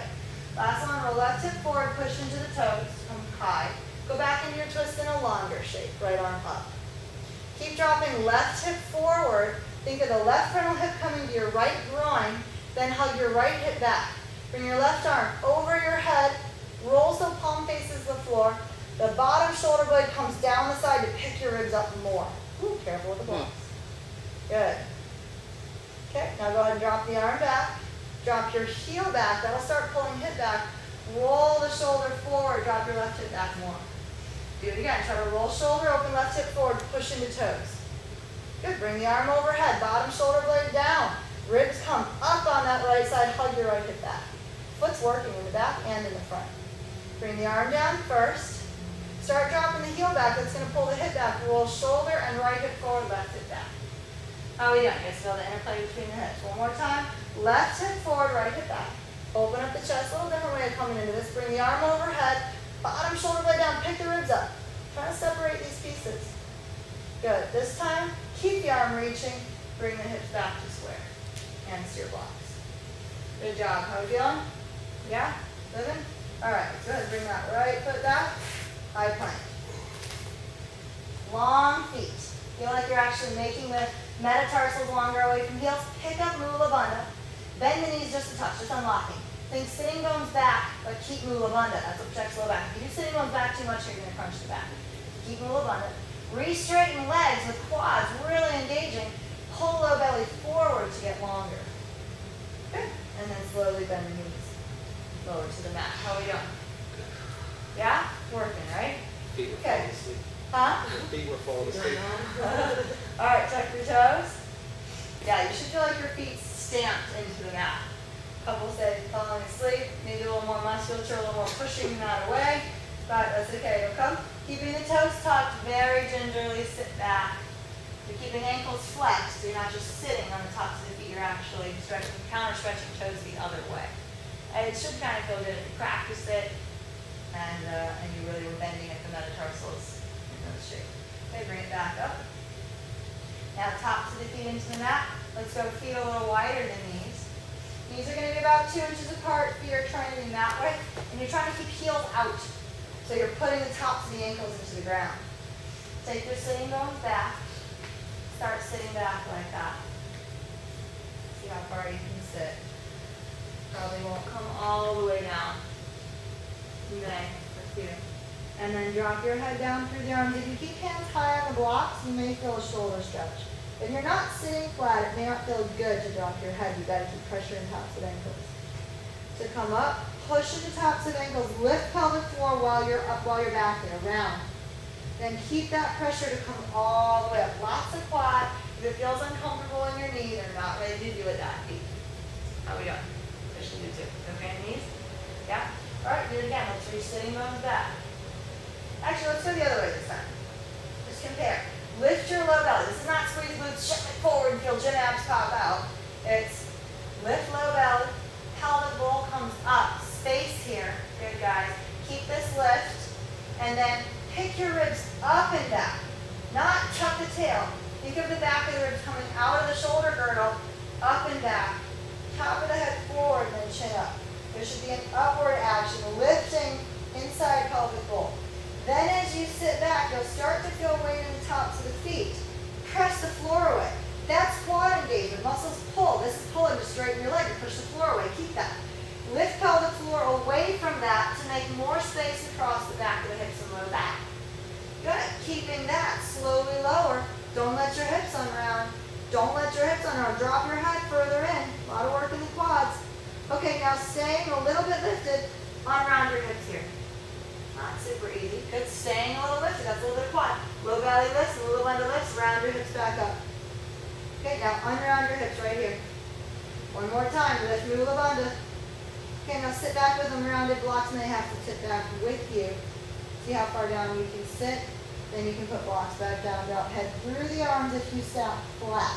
Last one, roll left hip forward, push into the toes, come high. Go back into your twist in a longer shape, right arm up. Keep dropping left hip forward. Think of the left frontal hip coming to your right groin, then hug your right hip back. Bring your left arm over your head, roll so palm faces the floor. The bottom shoulder blade comes down the side to pick your ribs up more. Ooh, careful with the blocks. Good. Okay, now go ahead and drop the arm back. Drop your heel back. That'll start pulling hip back. Roll the shoulder forward. Drop your left hip back more. Do it again. Try to roll shoulder, open left hip forward, push into toes. Good. Bring the arm overhead. Bottom shoulder blade down. Ribs come up on that right side. Hug your right hip back. Foot's working in the back and in the front. Bring the arm down first. Start dropping the heel back. That's going to pull the hip back. Roll shoulder and right hip forward, left hip back. How are we doing? You guys feel the interplay between the hips. One more time. Left hip forward, right hip back. Open up the chest. A little different way of coming into this. Bring the arm overhead. Bottom shoulder blade down. Pick the ribs up. Try to separate these pieces. Good. This time, keep the arm reaching. Bring the hips back to square. Hands to your blocks. Good job. How are we feeling? Yeah? Living? All right. Good. Bring that right foot back. High plank. Long feet. Feel like you're actually making the metatarsals longer away from heels. Pick up Mula Bandha. Bend the knees just a touch, just unlocking. Think sitting bones back, but keep Mula Bandha. That's what protects low back. If you do sitting bones back too much, you're going to crunch the back. Keep Mula Bandha. Re-straighten legs with quads really engaging. Pull low belly forward to get longer. Good. And then slowly bend the knees lower to the mat. How are we doing? Yeah? Working, right? Feet were Okay. falling asleep. Huh? Feet were falling asleep. All right, tuck your toes. Yeah, you should feel like your feet stamped into the mat. Couple say falling asleep, maybe a little more musculature, a little more pushing that away, but that's okay. You'll come. Keeping the toes tucked, very gingerly sit back. You're keeping ankles flexed, so you're not just sitting on the tops of the feet, you're actually stretching, counter-stretching toes the other way. And it should kind of feel good if you practice it and you really were bending at the metatarsals in those shapes. Okay, bring it back up. Now tops of the feet into the mat. Let's go feet a little wider than these. Knees are going to be about 2 inches apart. Feet are trying to be mat width. And you're trying to keep heels out. So you're putting the tops of the ankles into the ground. Take your sitting bones back. Start sitting back like that. See how far you can sit. Probably won't come all the way down. You may, for few. And then drop your head down through the arms. If you keep hands high on the blocks, you may feel a shoulder stretch. If you're not sitting flat, it may not feel good to drop your head. You've got to keep pressure in tops of ankles. So come up, push into tops of ankles, lift pelvic floor while you're up, while you're back there, round. Then keep that pressure to come all the way up. Lots of quad. If it feels uncomfortable in your knee, they're not ready to do it that deep. How we doing? Push into two. Okay, knees? Yeah? All right, do it again. Let's reach sitting bones back. Actually, let's go the other way this time. Just compare. Lift your low belly. This is not squeeze glutes, shift it forward and feel gym abs pop out. It's lift low belly, pelvic bowl comes up, space here. Good, guys. Keep this lift, and then pick your ribs up and back. Not tuck the tail. Think of the back of the ribs coming out of the shoulder girdle, up and back. Top of the head forward, and then chin up. There should be an upward action, lifting inside pelvic bowl. Then as you sit back, you'll start to feel weight in the tops of the feet. Press the floor away. That's quad engagement. Muscles pull. This is pulling to straighten your leg and push the floor away. Keep that. Lift pelvic floor away from that to make more space across the back of the hips and low back. Good. Keeping that slowly lower. Don't let your hips unround. Don't let your hips unround. Drop your head further in. A lot of work in the quads. Okay, now staying a little bit lifted. Unround your hips here. Not super easy. Good. Staying a little lifted. That's a little bit of quad. Low belly lifts, a little under lifts. Round your hips back up. Okay, now unround your hips right here. One more time. Lift Mula Bandha. Okay, now sit back with them rounded blocks, and they have to sit back with you. See how far down you can sit. Then you can put blocks back down. Drop head through the arms if you sat flat.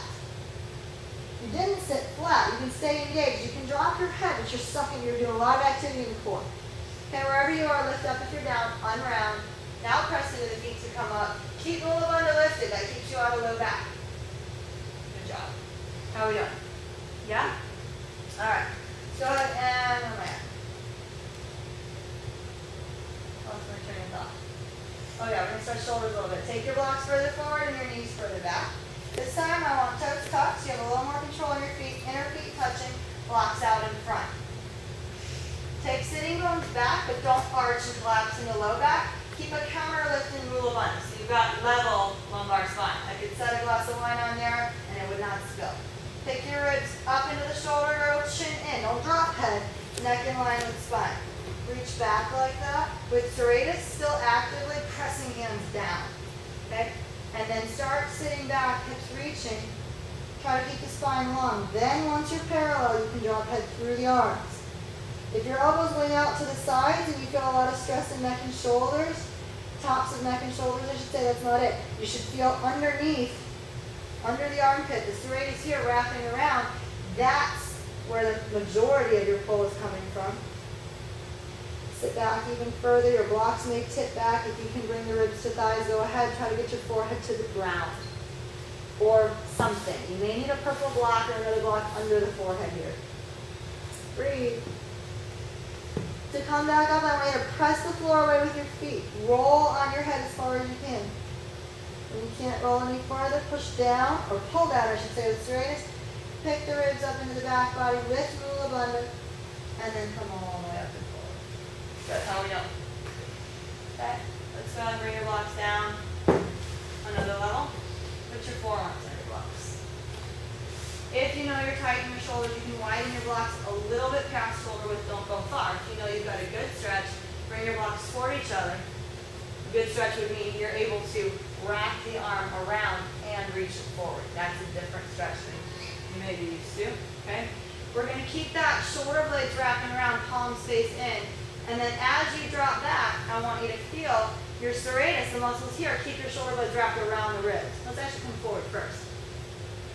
You didn't sit flat. You can stay engaged. You can drop your head, but you're doing a lot of activity in the core. Okay, wherever you are, lift up if you're down, unround. Now press into the feet to come up. Keep Mula Bandha lifted. That keeps you out of low back. Good job. How are we doing? Yeah? All right. Go ahead and, where am I at? Lost my train of thought. Oh yeah, we're going to stretch shoulders a little bit. Take your blocks further forward and your knees further back. This time I want toes tucked, so you have a little more control on your feet, inner feet touching, blocks out in front. Take sitting bones back, but don't arch and collapse in the low back. Keep a counter lift in Mula Bandha, so you've got level lumbar spine. I could set a glass of wine on there and it would not spill. Pick your ribs up into the shoulder girdle, chin in. Don't drop head, neck in line with spine. Reach back like that. With serratus, still actively pressing hands down. Okay? And then start sitting back, hips reaching. Try to keep the spine long. Then once you're parallel, you can drop head through the arms. If your elbows wing out to the sides and you feel a lot of stress in neck and shoulders, tops of neck and shoulders, I should say, that's not it. You should feel underneath, under the armpit, the serratus here wrapping around. That's where the majority of your pull is coming from. Sit back even further. Your blocks may tip back. If you can bring the ribs to thighs, go ahead. Try to get your forehead to the ground or something. You may need a purple block or another block under the forehead here. Breathe. To come back up, I want you to press the floor away with your feet. Roll on your head as far as you can. When you can't roll any farther, push down, or pull down, I should say, with serratus. Pick the ribs up into the back body, lift Mula Bandha, and then come all the way up and forward. That's how we know. Okay, let's go and bring your blocks down another level. Put your forearms on your blocks. If you know you're tight in your shoulders, you can widen your blocks a little bit past shoulder width, don't go far. If you know you've got a good stretch, bring your blocks toward each other. A good stretch would mean you're able to wrap the arm around and reach it forward. That's a different stretch than you may be used to, okay? We're going to keep that shoulder blades wrapping around, palms face in, and then as you drop back, I want you to feel your serratus, the muscles here, keep your shoulder blades wrapped around the ribs. Let's actually come forward first.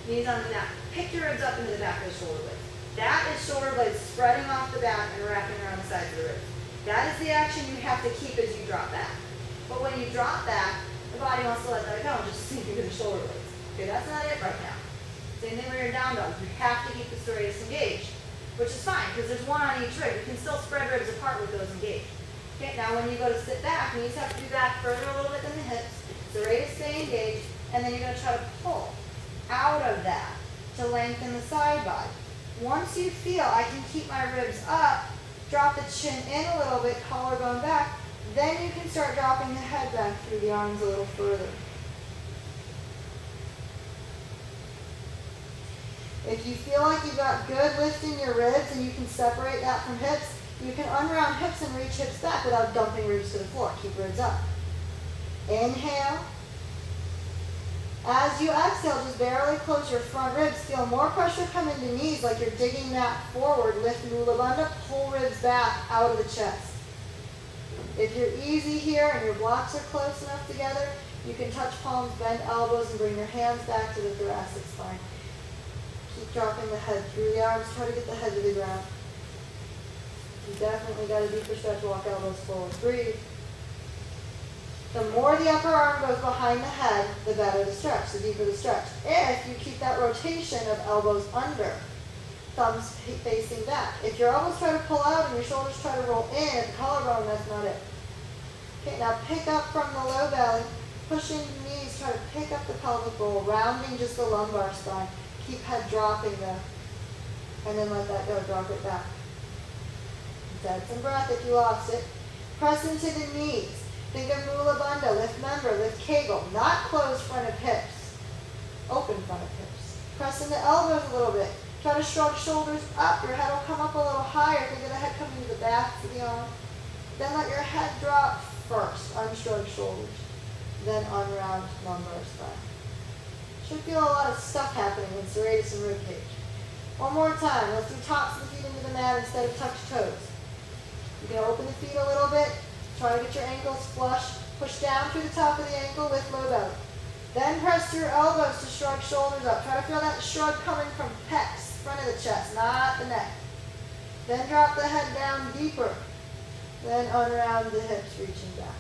Knees on the mat. Pick your ribs up into the back of the shoulder blades. That is shoulder blades spreading off the back and wrapping around the sides of the ribs. That is the action you have to keep as you drop back. But when you drop back, the body wants to let that go and just sink into the shoulder blades. Okay, that's not it right now. Same thing when you're in down dog. You have to keep the serratus engaged, which is fine because there's one on each rib. You can still spread ribs apart with those engaged. Okay, now when you go to sit back, knees have to be back further a little bit than the hips. Serratus stay engaged, and then you're going to try to pull out of that to lengthen the side body. Once you feel I can keep my ribs up, drop the chin in a little bit, collarbone back, then you can start dropping the head back through the arms a little further. If you feel like you've got good lift in your ribs and you can separate that from hips, you can unround hips and reach hips back without dumping ribs to the floor. Keep ribs up. Inhale. As you exhale, just barely close your front ribs. Feel more pressure come into knees like you're digging that forward. Lift Mula Bandha, pull ribs back out of the chest. If you're easy here and your blocks are close enough together, you can touch palms, bend elbows, and bring your hands back to the thoracic spine. Keep dropping the head through the arms. Try to get the head to the ground. You definitely got a deeper stretch. Walk elbows forward. Breathe. The more the upper arm goes behind the head, the better the stretch, the deeper the stretch. If you keep that rotation of elbows under, thumbs facing back. If your elbows try to pull out and your shoulders try to roll in at the collarbone, that's not it. Okay, now pick up from the low belly, pushing the knees, try to pick up the pelvic bowl, rounding just the lumbar spine. Keep head dropping there. And then let that go, drop it back. Take some breath if you lost it. Press into the knees. Think of Mula Bandha, lift member, lift Kegel, not closed front of hips, open front of hips. Press into elbows a little bit. Try to shrug shoulders up. Your head will come up a little higher. Think of the head coming to the back of the arm. Then let your head drop first. Unshrug shoulders. Then unround lumbar spine. Should feel a lot of stuff happening in serratus and rib cage. One more time. Let's do tops of the feet into the mat instead of touch toes. You can open the feet a little bit. Try to get your ankles flush. Push down through the top of the ankle with low belly. Then press your elbows to shrug shoulders up. Try to feel that shrug coming from pecs, front of the chest, not the neck. Then drop the head down deeper. Then unround the hips, reaching back.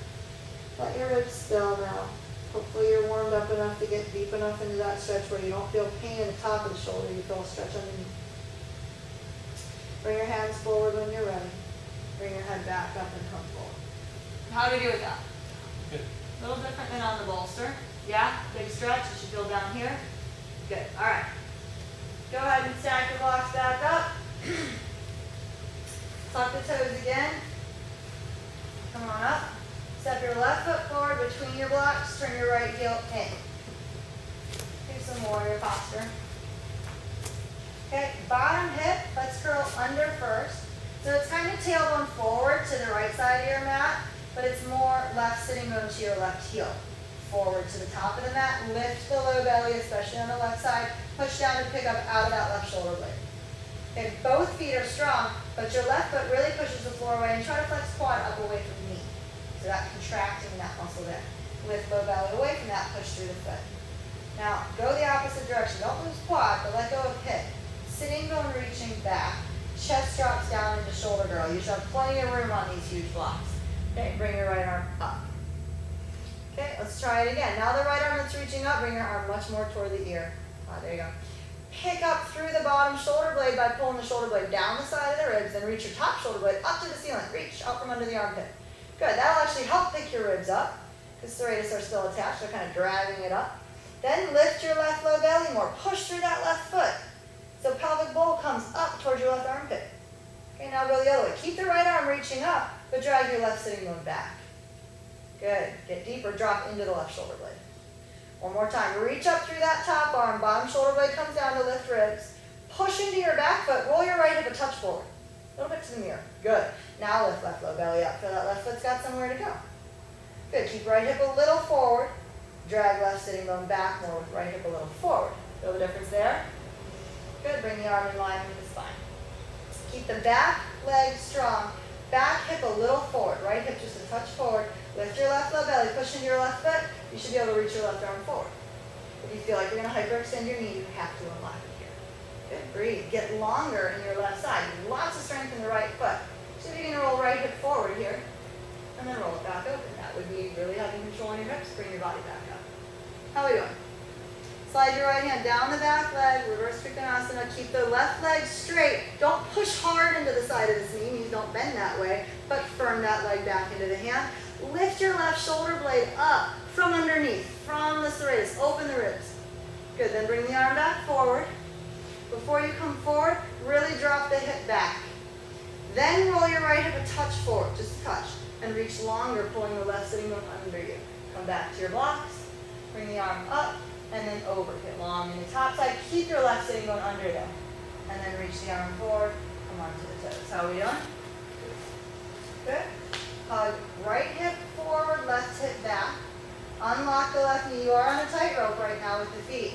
Let your ribs spill now. Hopefully you're warmed up enough to get deep enough into that stretch where you don't feel pain in the top of the shoulder, you feel a stretch underneath. Bring your hands forward when you're ready. Bring your head back up and come forward. How do we do with that? Good. A little different than on the bolster. Yeah, big stretch, you should feel down here. Good, all right. Go ahead and stack your blocks back up. Tuck the toes again. Come on up. Step your left foot forward between your blocks, turn your right heel in. Do some warrior posture. Okay, bottom hip, let's curl under first. So it's kind of tailbone forward to the right side of your mat, but it's more left sitting bone to your left heel. Forward to the top of the mat, lift the low belly, especially on the left side. Push down and pick up out of that left shoulder blade. Okay, both feet are strong, but your left foot really pushes the floor away and try to flex quad up away from the knee. So that contracting that muscle there. Lift low belly away from that, push through the foot. Now, go the opposite direction. Don't lose quad, but let go of hip. Sitting bone reaching back. Chest drops down into shoulder girl. You should have plenty of room on these huge blocks. Okay, bring your right arm up. Okay, let's try it again. Now the right arm that's reaching up, bring your arm much more toward the ear. There you go. Pick up through the bottom shoulder blade by pulling the shoulder blade down the side of the ribs and reach your top shoulder blade up to the ceiling. Reach out from under the armpit. Good, that'll actually help pick your ribs up because serratus are still attached. They're kind of dragging it up. Then lift your left low belly more. Push through that left foot. So pelvic bowl comes up towards your left armpit. Okay, now go the other way. Keep the right arm reaching up, but drag your left sitting bone back. Good. Get deeper, drop into the left shoulder blade. One more time. Reach up through that top arm. Bottom shoulder blade comes down to lift ribs. Push into your back foot. Roll your right hip a touch forward. A little bit to the mirror. Good. Now lift left low belly up. Feel that left foot's got somewhere to go. Good. Keep right hip a little forward. Drag left sitting bone back more with right hip a little forward. Feel the difference there? Good. Bring the arm in line with the spine. Keep the back leg strong. Back hip a little forward. Right hip just a touch forward. Lift your left low belly. Push into your left foot. You should be able to reach your left arm forward. If you feel like you're going to hyperextend your knee, you have to unlock it here. Good. Breathe. Get longer in your left side. Lots of strength in the right foot. So if you can roll right hip forward here, and then roll it back open. That would be really having control on your hips. Bring your body back up. How are we doing? Slide your right hand down the back leg, reverse Trikonasana. Keep the left leg straight. Don't push hard into the side of this knee. Knees don't bend that way, but firm that leg back into the hand. Lift your left shoulder blade up from underneath, from the serratus. Open the ribs. Good, then bring the arm back forward. Before you come forward, really drop the hip back. Then roll your right hip a touch forward, just a touch, and reach longer, pulling the left sitting bone under you. Come back to your blocks. Bring the arm up. And then over, get long in the top side. Keep your left sitting bone under there. And then reach the arm forward, come onto the toes. How are we doing? Good. Hug right hip forward, left hip back. Unlock the left knee. You are on a tightrope right now with the feet.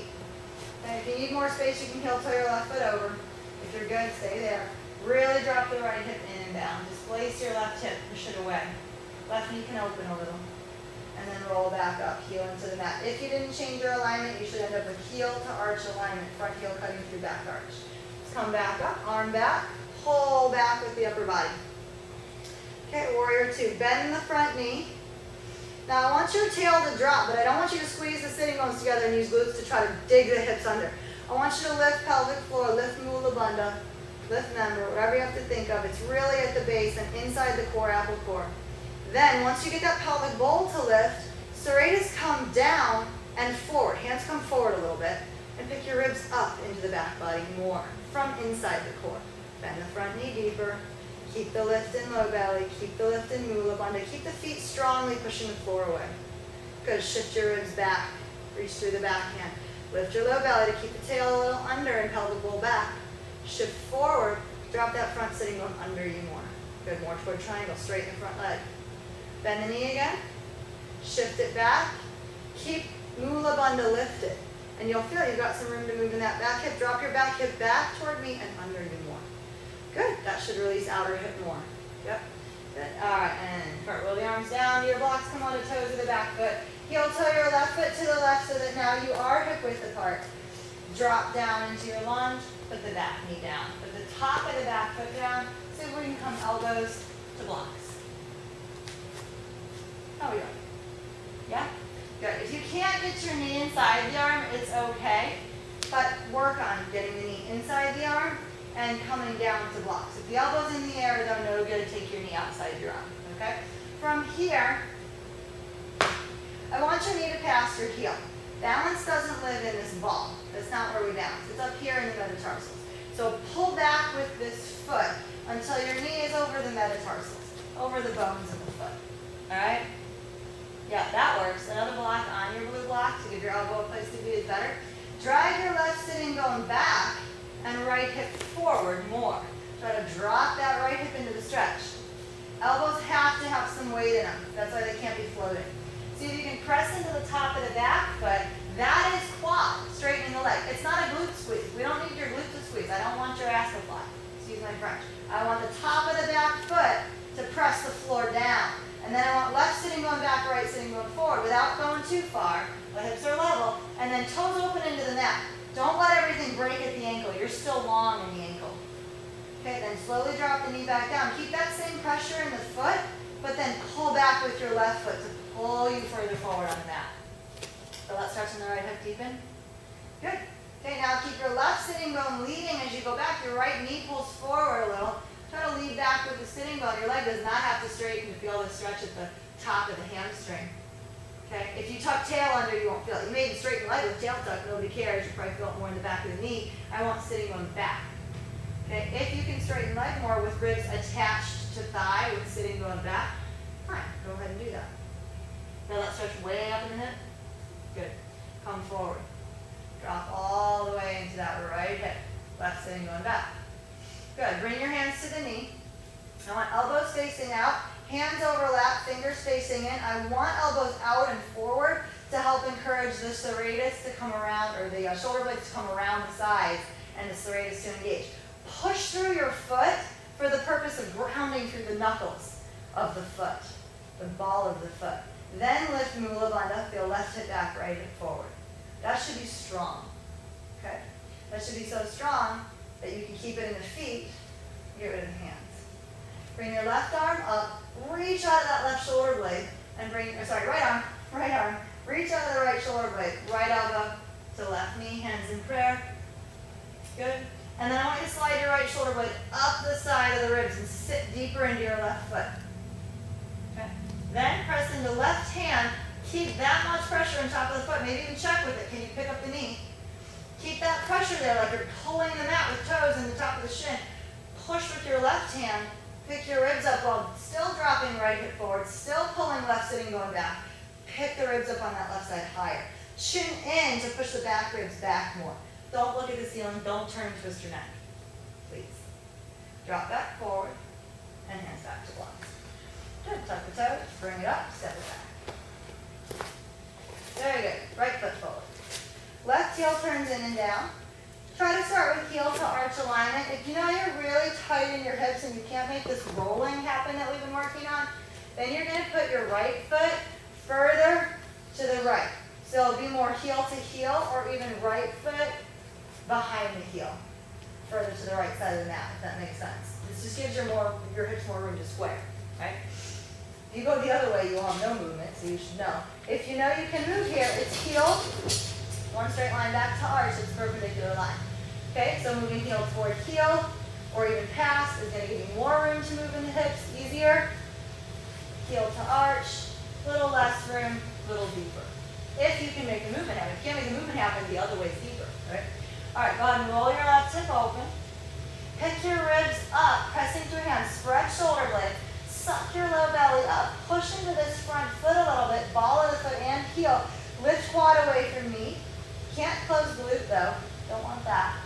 And if you need more space, you can heel toe your left foot over. If you're good, stay there. Really drop the right hip in and down. Displace your left hip, push it away. Left knee can open a little. And then roll back up, heel into the mat. If you didn't change your alignment, you should end up with heel to arch alignment, front heel cutting through back arch. Just come back up, arm back, pull back with the upper body. Okay, warrior two. Bend the front knee. Now I want your tail to drop, but I don't want you to squeeze the sitting bones together and use glutes to try to dig the hips under. I want you to lift pelvic floor, lift mula bandha, lift member, whatever you have to think of. It's really at the base and inside the core, apple core. Then, once you get that pelvic bowl to lift, serratus come down and forward. Hands come forward a little bit. And pick your ribs up into the back body more from inside the core. Bend the front knee deeper. Keep the lift in low belly. Keep the lift in mula bandha. Keep the feet strongly pushing the floor away. Good. Shift your ribs back. Reach through the backhand. Lift your low belly to keep the tail a little under and pelvic bowl back. Shift forward. Drop that front sitting bone under you more. Good. More toward triangle. Straighten the front leg. Bend the knee again, shift it back, keep mula bandha lifted, and you'll feel you've got some room to move in that back hip. Drop your back hip back toward me and under you more. Good, that should release outer hip more. Yep, good. All right, and cartwheel the arms down, your blocks come on the toes of the back foot. Heel toe your left foot to the left so that now you are hip width apart. Drop down into your lunge, put the back knee down. Put the top of the back foot down, so we can come elbows to blocks. How are we doing? Yeah? Good. If you can't get your knee inside the arm, it's okay, but work on getting the knee inside the arm and coming down to blocks. If the elbow's in the air, though, no good, take your knee outside your arm, okay? From here, I want your knee to pass your heel. Balance doesn't live in this ball. That's not where we balance. It's up here in the metatarsals. So pull back with this foot until your knee is over the metatarsals, over the bones of the foot. All right? Yeah, that works. Another block on your blue block to give your elbow a place to be is better. Drive your left sitting bone back and right hip forward more. Try to drop that right hip into the stretch. Elbows have to have some weight in them. That's why they can't be floating. See if you can press into the top of the back foot. That is quad, straightening the leg. It's not a glute squeeze. We don't need your glute to squeeze. I don't want your ass to fly. Excuse my French. I want the top of the back foot to press the floor down. And then I want left sitting going back, right sitting going forward without going too far. The hips are level. And then toes open into the mat. Don't let everything break at the ankle. You're still long in the ankle. Okay, then slowly drop the knee back down. Keep that same pressure in the foot, but then pull back with your left foot to pull you further forward on the mat. So let's stretch in the right hip deep in. Good. Okay, now keep your left sitting bone leading as you go back. Your right knee pulls forward a little. Try to lead back with the sitting bone. Your leg does not have to straighten to feel the stretch at the top of the hamstring. Okay, if you tuck tail under, you won't feel it. You may even straighten the leg with tail tuck. Nobody cares. You probably feel it more in the back of the knee. I want sitting bone back. Okay, if you can straighten leg more with ribs attached to thigh with sitting bone back, fine, go ahead and do that. Now let's stretch way up in the hip. Good. Come forward. Drop all the way into that right hip. Left sitting bone back. Good. Bring your hands to the knee. I want elbows facing out. Hands overlap, fingers facing in. I want elbows out and forward to help encourage the serratus to come around, or the shoulder blades to come around the sides and the serratus to engage. Push through your foot for the purpose of grounding through the knuckles of the foot, the ball of the foot. Then lift Mula Bandha, feel left hip back, right hip forward. That should be strong, okay? That should be so strong that you can keep it in the feet, get rid of the hands. Bring your left arm up, reach out of that left shoulder blade, and right arm, reach out of the right shoulder blade, right elbow to left knee, hands in prayer. Good. And then I want you to slide your right shoulder blade up the side of the ribs and sit deeper into your left foot. Okay. Then press into left hand, keep that much pressure on top of the foot, maybe even check with it. Can you pick up the knee? Keep that pressure there like you're pulling the mat with toes in the top of the shin. Push with your left hand. Pick your ribs up while still dropping right hip forward, still pulling left sitting going back. Pick the ribs up on that left side higher. Chin in to push the back ribs back more. Don't look at the ceiling. Don't turn and twist your neck, please. Drop back forward and hands back to blocks. Good. Tuck the toes, bring it up, step it back. Very good. Right foot forward. Left heel turns in and down. Try to start with heel to arch alignment. If you know you're really tight in your hips and you can't make this rolling happen that we've been working on, then you're going to put your right foot further to the right. So it'll be more heel to heel or even right foot behind the heel, further to the right side of the mat, if that makes sense. This just gives your hips more room to square, right? If you go the other way, you'll have no movement, so you should know. If you know you can move here, it's heel, one straight line back to arch, it's a perpendicular line. Okay, so moving heel toward heel, or even past, is going to give you more room to move in the hips, easier. Heel to arch, little less room, little deeper. If you can make the movement happen. If you can't make the movement happen, the other way is deeper, right? All right, go ahead and roll your left hip open. Pick your ribs up, pressing through hands, spread shoulder blades, suck your low belly up, push into this front foot a little bit, ball of the foot and heel. Lift quad away from knee. Can't close glute though, don't want that.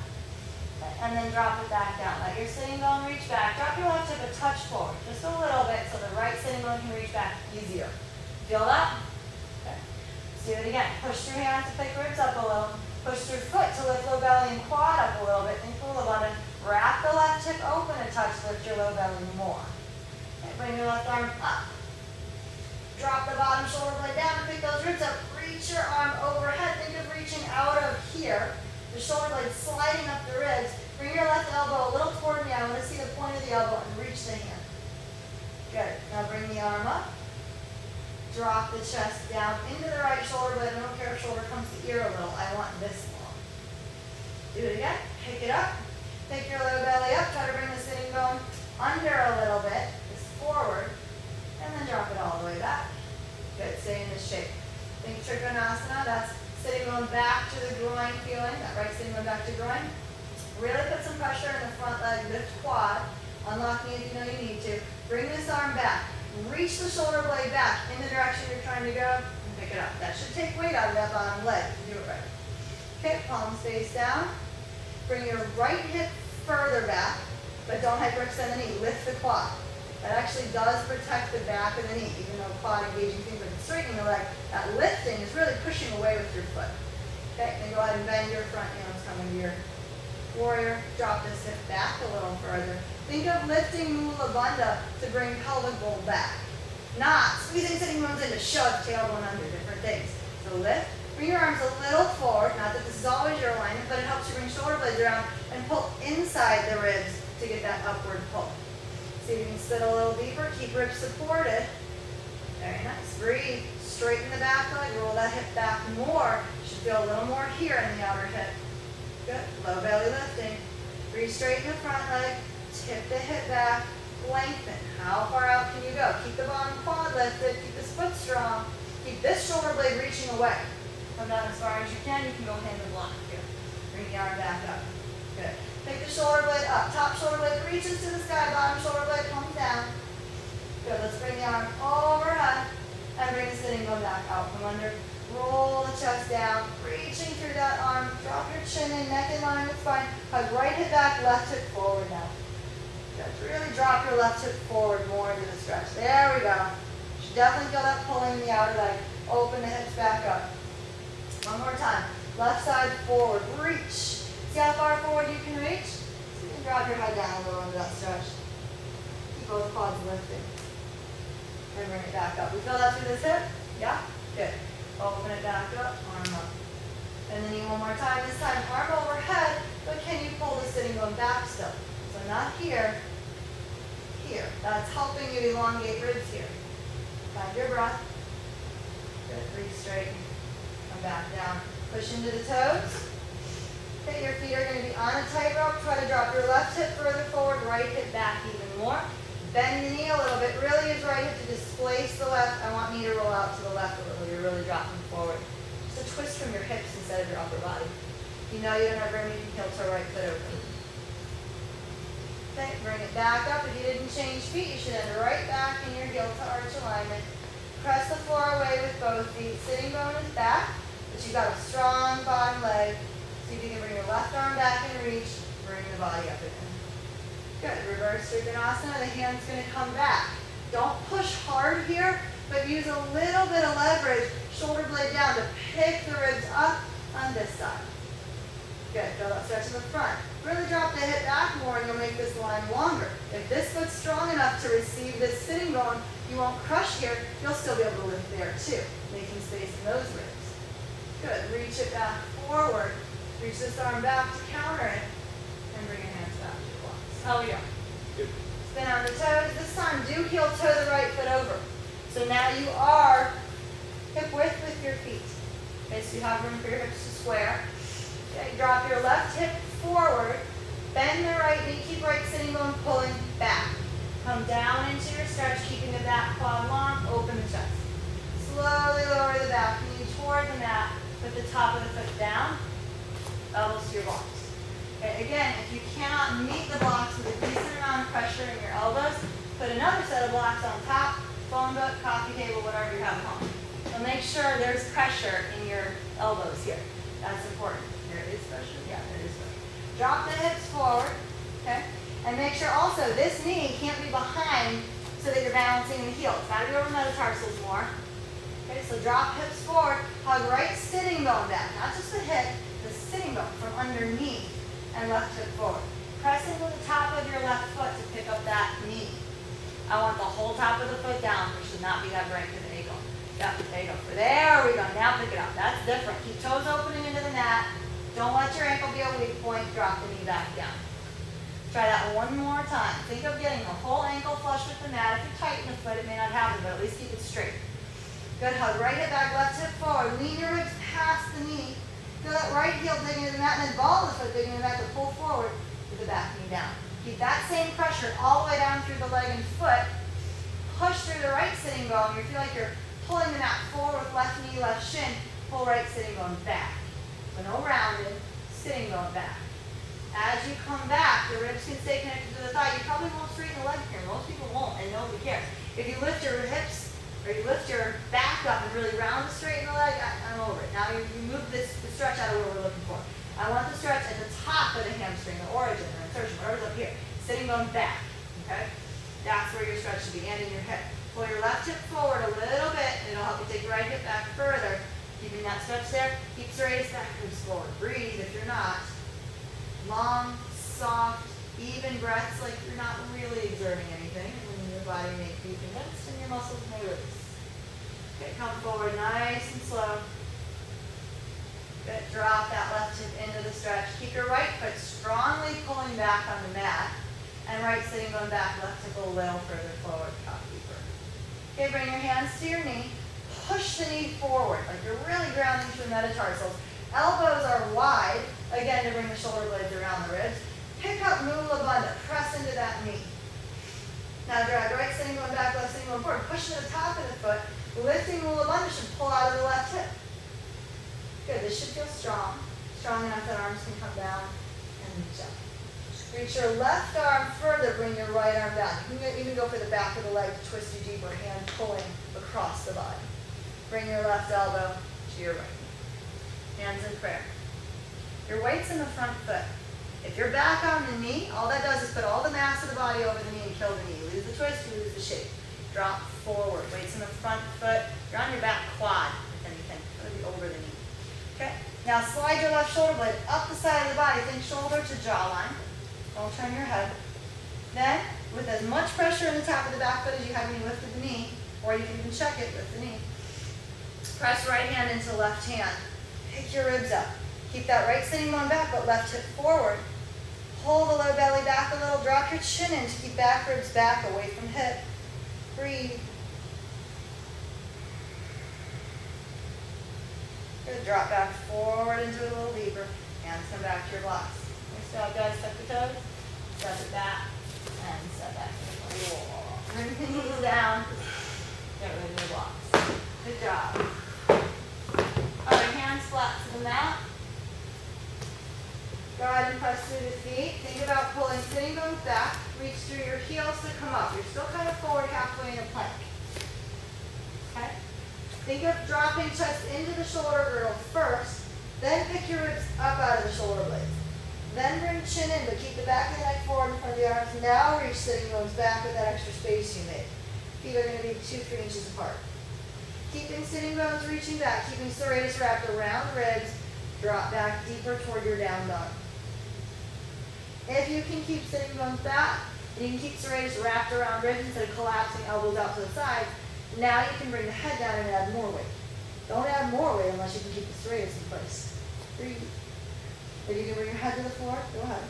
Okay. And then drop it back down. Let your sitting bone reach back. Drop your left hip a touch forward, just a little bit so the right sitting bone can reach back easier. Feel that? Okay. Let's do it again. Push through hands to pick ribs up a little. Push through foot to lift low belly and quad up a little bit. Think full abundant. Wrap the left hip open a touch, lift your low belly more. Okay, bring your left arm up. Drop the bottom shoulder blade down and pick those ribs up. Reach your arm overhead. Think of the arm up. Drop the chest down into the right shoulder blade. I don't care if shoulder comes to ear a little. I want this long. Do it again. Pick it up. Take your low belly up. Try to bring the sitting bone under a little bit. Just forward. And then drop it all the way back. Good. Stay in this shape. Think Trikonasana. That's sitting bone back to the groin feeling. That right sitting bone back to groin. Really put some pressure in the front leg. Lift quad. Unlock knee if you know you need to. Bring this arm back. Reach the shoulder blade back in the direction you're trying to go and pick it up. That should take weight out of that bottom leg if you do it right. Okay, palms face down. Bring your right hip further back, but don't hyperextend the knee. Lift the quad. That actually does protect the back of the knee, even though quad engaging things like straightening the leg. That lifting is really pushing away with your foot. Okay, then go ahead and bend your front knee. Let's come into your warrior. Drop this hip back a little further. Think of lifting Mula Bandha to bring pelvic bowl back. Not squeezing sitting bones in to shove tailbone under, different things. So lift, bring your arms a little forward. Not that this is always your alignment, but it helps you bring shoulder blades around and pull inside the ribs to get that upward pull. See if you can sit a little deeper, keep ribs supported. Very nice. Breathe, straighten the back leg, roll that hip back more. You should feel a little more here in the outer hip. Good, low belly lifting. Breathe, straighten the front leg. Tip the hip back, lengthen. How far out can you go? Keep the bottom quad lifted, keep this foot strong. Keep this shoulder blade reaching away. Come down as far as you can go hand and block here. Bring the arm back up. Good. Take the shoulder blade up. Top shoulder blade reaches to the sky, bottom shoulder blade comes down. Good, let's bring the arm overhead and bring the sitting bone back out from under. Roll the chest down, reaching through that arm. Drop your chin in, neck in line with spine. Hug right hip back, left hip forward now. Really drop your left hip forward more into the stretch. There we go. You should definitely feel that pulling in the outer leg. Open the hips back up. One more time. Left side forward. Reach. See how far forward you can reach? So you can drop your head down a little into that stretch. Keep both quads lifted. And bring it back up. We feel that through this hip? Yeah? Good. Open it back up. Arm up. And then one more time. This time arm overhead, but can you pull the sitting bone back still? So not here. Here. That's helping you elongate ribs here. Find your breath. Good. Breathe straight. Come back down. Push into the toes. Okay, your feet are going to be on a tightrope. Try to drop your left hip further forward, right hip back even more. Bend the knee a little bit. Really use right hip to displace the left. I want knee to roll out to the left a little. You're really dropping forward. Just a twist from your hips instead of your upper body. You know you don't have room, you can heel toe right foot open. Okay, bring it back up. If you didn't change feet, you should end right back in your heel to arch alignment. Press the floor away with both feet. Sitting bone is back, but you've got a strong bottom leg. See if you can bring your left arm back and reach. Bring the body up again. Good. Reverse Trikonasana. The hand's going to come back. Don't push hard here, but use a little bit of leverage, shoulder blade down, to pick the ribs up on this side. Good. Feel that stretch in the front. Really drop the hip back more and you'll make this line longer. If this foot's strong enough to receive this sitting bone, you won't crush here. You'll still be able to lift there too, making space in those ribs. Good. Reach it back forward. Reach this arm back to counter it. And bring your hands back to your blocks. How are we go? Good. Spin on the toes. This time, do heel toe the right foot over. So now you are hip width with your feet. Okay, so you have room for your hips to square. Okay, drop your left hip forward. Bend the right knee. Keep right sitting bone pulling back. Come down into your stretch, keeping the back quad long. Open the chest. Slowly lower the back knee toward the mat. Put the top of the foot down. Elbows to your blocks. Okay, again, if you cannot meet the blocks with a decent amount of pressure in your elbows, put another set of blocks on top, phone book, coffee table, whatever you have at home. So make sure there's pressure in your elbows here. That's important. There is pressure. Yeah, there is pressure. Drop the hips forward, okay? And make sure also this knee can't be behind so that you're balancing the heel. It's got to be over metatarsals more. Okay, so drop hips forward, hug right sitting bone back, not just the hip, the sitting bone from underneath, and left hip forward. Press into the top of your left foot to pick up that knee. I want the whole top of the foot down. There should not be that break to the ankle. Yep, there you go. There we go. Now pick it up. That's different. Keep toes opening into the mat. Don't let your ankle be a weak point. Drop the knee back down. Try that one more time. Think of getting the whole ankle flush with the mat. If you're tight in the foot, it may not happen, but at least keep it straight. Good, hug right hip back, left hip forward. Lean your ribs past the knee. Feel that right heel digging into the mat, and then ball of the foot digging into the mat to pull forward with the back knee down. Keep that same pressure all the way down through the leg and foot. Push through the right sitting bone. You feel like you're pulling the mat forward with left knee, left shin. Pull right sitting bone back. So no rounded, sitting bone back. As you come back, the ribs can stay connected to the thigh. You probably won't straighten the leg here. Most people won't, and nobody cares. If you lift your hips, or you lift your back up and really round to straighten the leg, I'm over it. Now you move the stretch out of where we're looking for. I want the stretch at the top of the hamstring, the origin or insertion, whatever's up here. Sitting bone back, okay? That's where your stretch should be, and in your hip. Pull your left hip forward a little bit, and it'll help you take your right hip back further. Keeping that stretch there, keep serratus back, moves forward. Breathe if you're not. Long, soft, even breaths like you're not really exerting anything, and when your body may be condensed and your muscles may release. Okay, come forward nice and slow. Good, drop that left hip into the stretch. Keep your right foot strongly pulling back on the mat, and right sitting bone back, left hip a little further forward, top deeper. Okay, bring your hands to your knee. Push the knee forward, like you're really grounding through the metatarsals. Elbows are wide, again to bring the shoulder blades around the ribs. Pick up Mula Bandha, press into that knee. Now drag right sitting bone back, left sitting bone forward. Push to the top of the foot. Lifting Mula Bandha should pull out of the left hip. Good, this should feel strong. Strong enough that arms can come down and reach up. Reach your left arm further, bring your right arm down. You can even go for the back of the leg to twist you deeper, hand pulling across the body. Bring your left elbow to your right. Hands in prayer. Your weight's in the front foot. If you're back on the knee, all that does is put all the mass of the body over the knee and kill the knee. You lose the twist, you lose the shape. Drop forward. Weight's in the front foot. You're on your back quad, if anything. It's going to be over the knee. Okay? Now slide your left shoulder blade up the side of the body. Think shoulder to jawline. Don't turn your head. Then, with as much pressure in the top of the back foot as you have when you lifted the knee, or you can even check it with the knee, press right hand into left hand. Pick your ribs up. Keep that right sitting bone back, but left hip forward. Pull the low belly back a little. Drop your chin in to keep back ribs back away from hip. Breathe. Good. Drop back forward into it a little deeper. Hands come back to your blocks. Nice job, guys. Tuck the toes. Step it back. And step back. Bring the knees down. Get rid of your blocks. Good job. Other hands flat to the mat. Go ahead and press through the feet. Think about pulling sitting bones back. Reach through your heels to come up. You're still kind of forward halfway in a plank. Okay? Think of dropping chest into the shoulder girdle first. Then pick your ribs up out of the shoulder blades. Then bring chin in, but keep the back of the neck forward in front of the arms. Now reach sitting bones back with that extra space you made. Feet are going to be 2-3 inches apart. Keeping sitting bones reaching back, keeping serratus wrapped around the ribs, drop back deeper toward your down dog. If you can keep sitting bones back, and you can keep serratus wrapped around ribs instead of collapsing elbows out to the sides, now you can bring the head down and add more weight. Don't add more weight unless you can keep the serratus in place. Breathe. If you can bring your head to the floor, go ahead.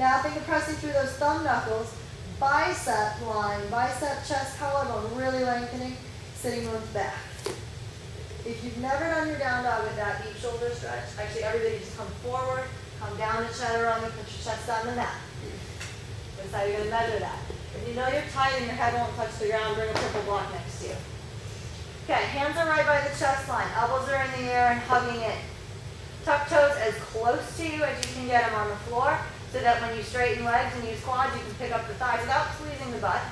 Now think of pressing through those thumb knuckles. Bicep line, bicep, chest, collarbone, really lengthening, sitting bones back. If you've never done your down dog with that deep shoulder stretch, actually everybody just come forward, come down to chaturanga, put your chest on the mat. That's how you're going to measure that. If you know you're tight and your head won't touch the ground, bring a triple block next to you. Okay, hands are right by the chest line, elbows are in the air and hugging in. Tuck toes as close to you as you can get them on the floor, so that when you straighten legs and use quads, you can pick up the thighs without squeezing the butt.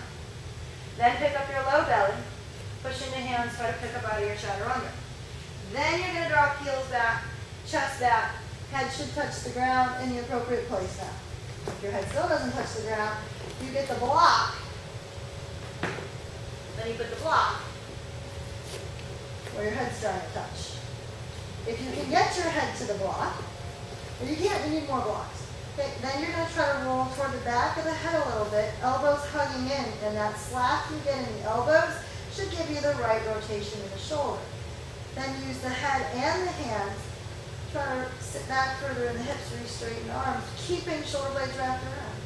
Then pick up your low belly, push into hands, try to pick up out of your chaturanga. Then you're going to drop heels back, chest back, head should touch the ground in the appropriate place now. If your head still doesn't touch the ground, you get the block. Then you put the block where your head's starting to touch. If you can get your head to the block, if you can't, you need more blocks. Okay, then you're going to try to roll toward the back of the head a little bit, elbows hugging in, and that slack you get in the elbows should give you the right rotation in the shoulder. Then use the head and the hands Try to sit back further in the hips, re-straighten the arms, keeping shoulder blades wrapped around.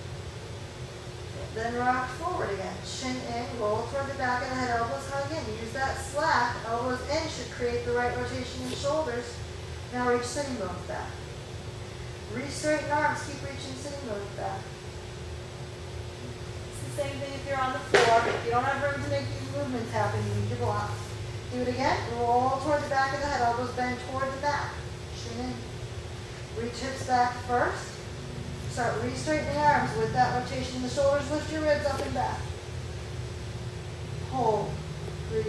Then rock forward again. Shin in, roll toward the back of the head, elbows hug in. Use that slack. Elbows in should create the right rotation in shoulders. Now reach sitting bones back. Re-straighten arms, keep reaching sitting bones back. It's the same thing if you're on the floor. If you don't have room to make these movements happen, you need to block. Do it again. Roll toward the back of the head, elbows bend toward the back. Shin in. Reach hips back first. Start re-straightening the arms with that rotation in the shoulders. Lift your ribs up and back. Hold. Breathe.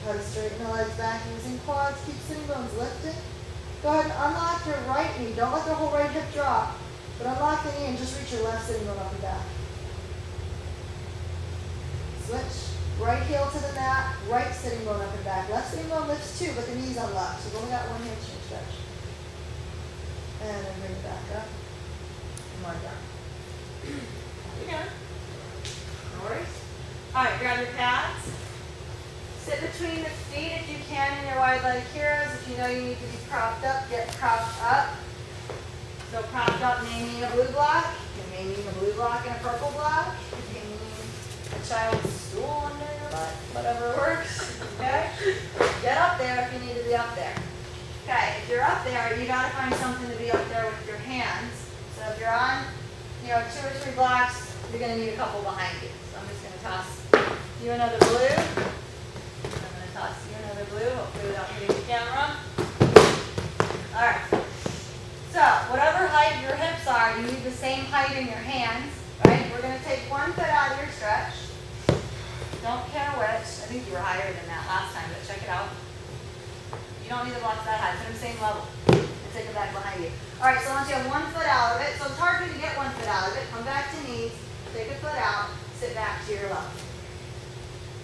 Try to straighten the legs back using quads. Keep sitting bones lifted. Go ahead and unlock your right knee. Don't let the whole right hip drop, but unlock the knee and just reach your left sitting bone up and back. Switch. Right heel to the mat, right sitting bone up and back. Left sitting bone lifts too, but the knee's unlocked, so you've only got one hamstring stretch. And then bring it back up. And one down. You got it. No worries. All right, grab your pads. Sit between the feet if you can in your wide leg heroes. If you know you need to be propped up, get propped up. So propped up may mean a blue block. It may mean a blue block and a purple block. It may mean a child's stool under your butt. Whatever works. Okay? Get up there if you need to be up there. Okay, if you're up there, you got to find something to be up there with your hands. So if you're on, 2 or 3 blocks, you're going to need a couple behind you. So I'm just going to toss you another blue. I'm going to toss you another blue, hopefully without hitting the camera. All right. So whatever height your hips are, you need the same height in your hands. Right? We're going to take 1 foot out of your stretch. Don't care which. I think you were higher than that last time, but check it out. You don't need the blocks that high. Put them same level. And take it back behind you. All right, so once you have 1 foot out of it, so it's hard for you to get 1 foot out of it. Come back to knees. Take a foot out. Sit back to your left.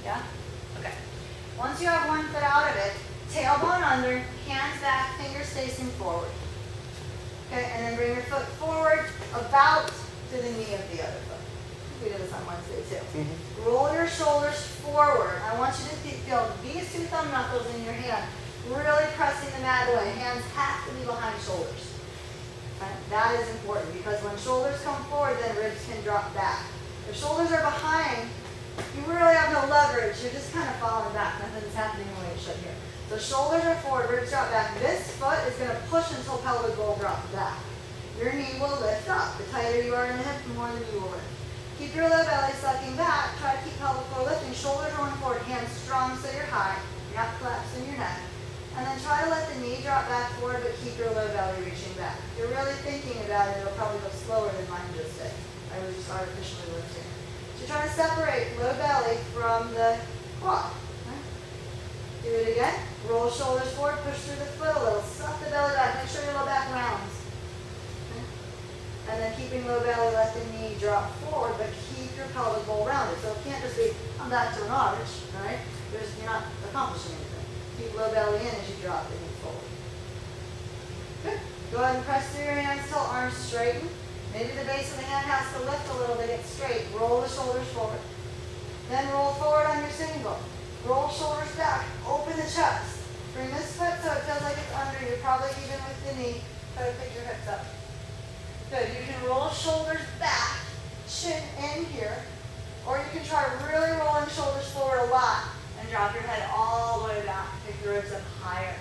Yeah? Okay. Once you have 1 foot out of it, tailbone under, hands back, fingers facing forward. Okay, and then bring your foot forward about to the knee of the other foot. We did this on Wednesday too. Roll your shoulders forward. I want you to feel these 2 thumb knuckles in your hand. Really pressing the mat away. Hands have to be behind shoulders. Right? That is important because when shoulders come forward, then ribs can drop back. If shoulders are behind, you really have no leverage. You're just kind of falling back. Nothing's happening the way it should here. So shoulders are forward, ribs drop back. This foot is going to push until pelvic bowl drops back. Your knee will lift up. The tighter you are in the hip, the more the knee will lift. Keep your low belly sucking back. Try to keep pelvic floor lifting. Shoulders going forward. Hands strong so you're high. You're not collapsing your neck. And then try to let the knee drop back forward, but keep your low belly reaching back. If you're really thinking about it, it'll probably go slower than mine just did. I was just artificially lifting. So try to separate low belly from the quad. Right? Do it again. Roll shoulders forward, push through the foot a little. Suck the belly back. Make sure your low back rounds. Okay? And then keeping low belly, let the knee drop forward, but keep your pelvic bowl rounded. So it can't just be, I'm back to an arch, right? You're not accomplishing anything. Keep low belly in as you drop the knee forward. Good. Go ahead and press through your hands till arms straighten. Maybe the base of the hand has to lift a little to get straight. Roll the shoulders forward. Then roll forward on your sitting bone. Roll shoulders back. Open the chest. Bring this foot so it feels like it's under you, probably even with the knee. Try to pick your hips up. Good. You can roll shoulders back, chin in here, or you can try really rolling shoulders forward a lot. And drop your head all the way back. Pick your ribs up higher.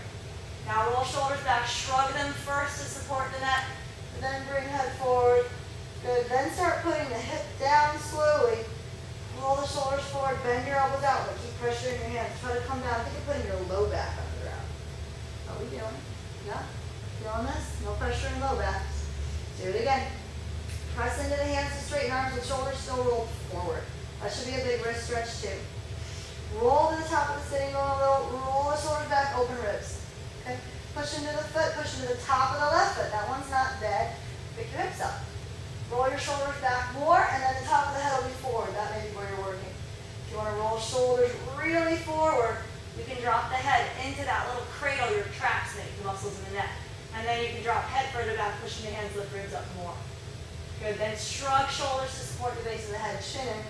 Now roll shoulders back. Shrug them first to support the neck. And then bring head forward. Good. Then start putting the hip down slowly. Roll the shoulders forward. Bend your elbows out. But keep pressure in your hands. Try to come down. Think of putting your low back on the ground. How are we doing? Yeah? Feeling this? No pressure in low backs. Do it again. Press into the hands to straighten arms with shoulders still rolled forward. That should be a big wrist stretch too. Roll to the top of the sitting bone a little. Roll the shoulders back, open ribs. Okay? Push into the foot, push into the top of the left foot. That one's not dead. Pick your hips up. Roll your shoulders back more, and then the top of the head will be forward. That may be where you're working. If you want to roll shoulders really forward, you can drop the head into that little cradle, your traps make the muscles in the neck. And then you can drop head further back, pushing the hands, lift ribs up more. Good. Then shrug shoulders to support the base of the head. Chin in.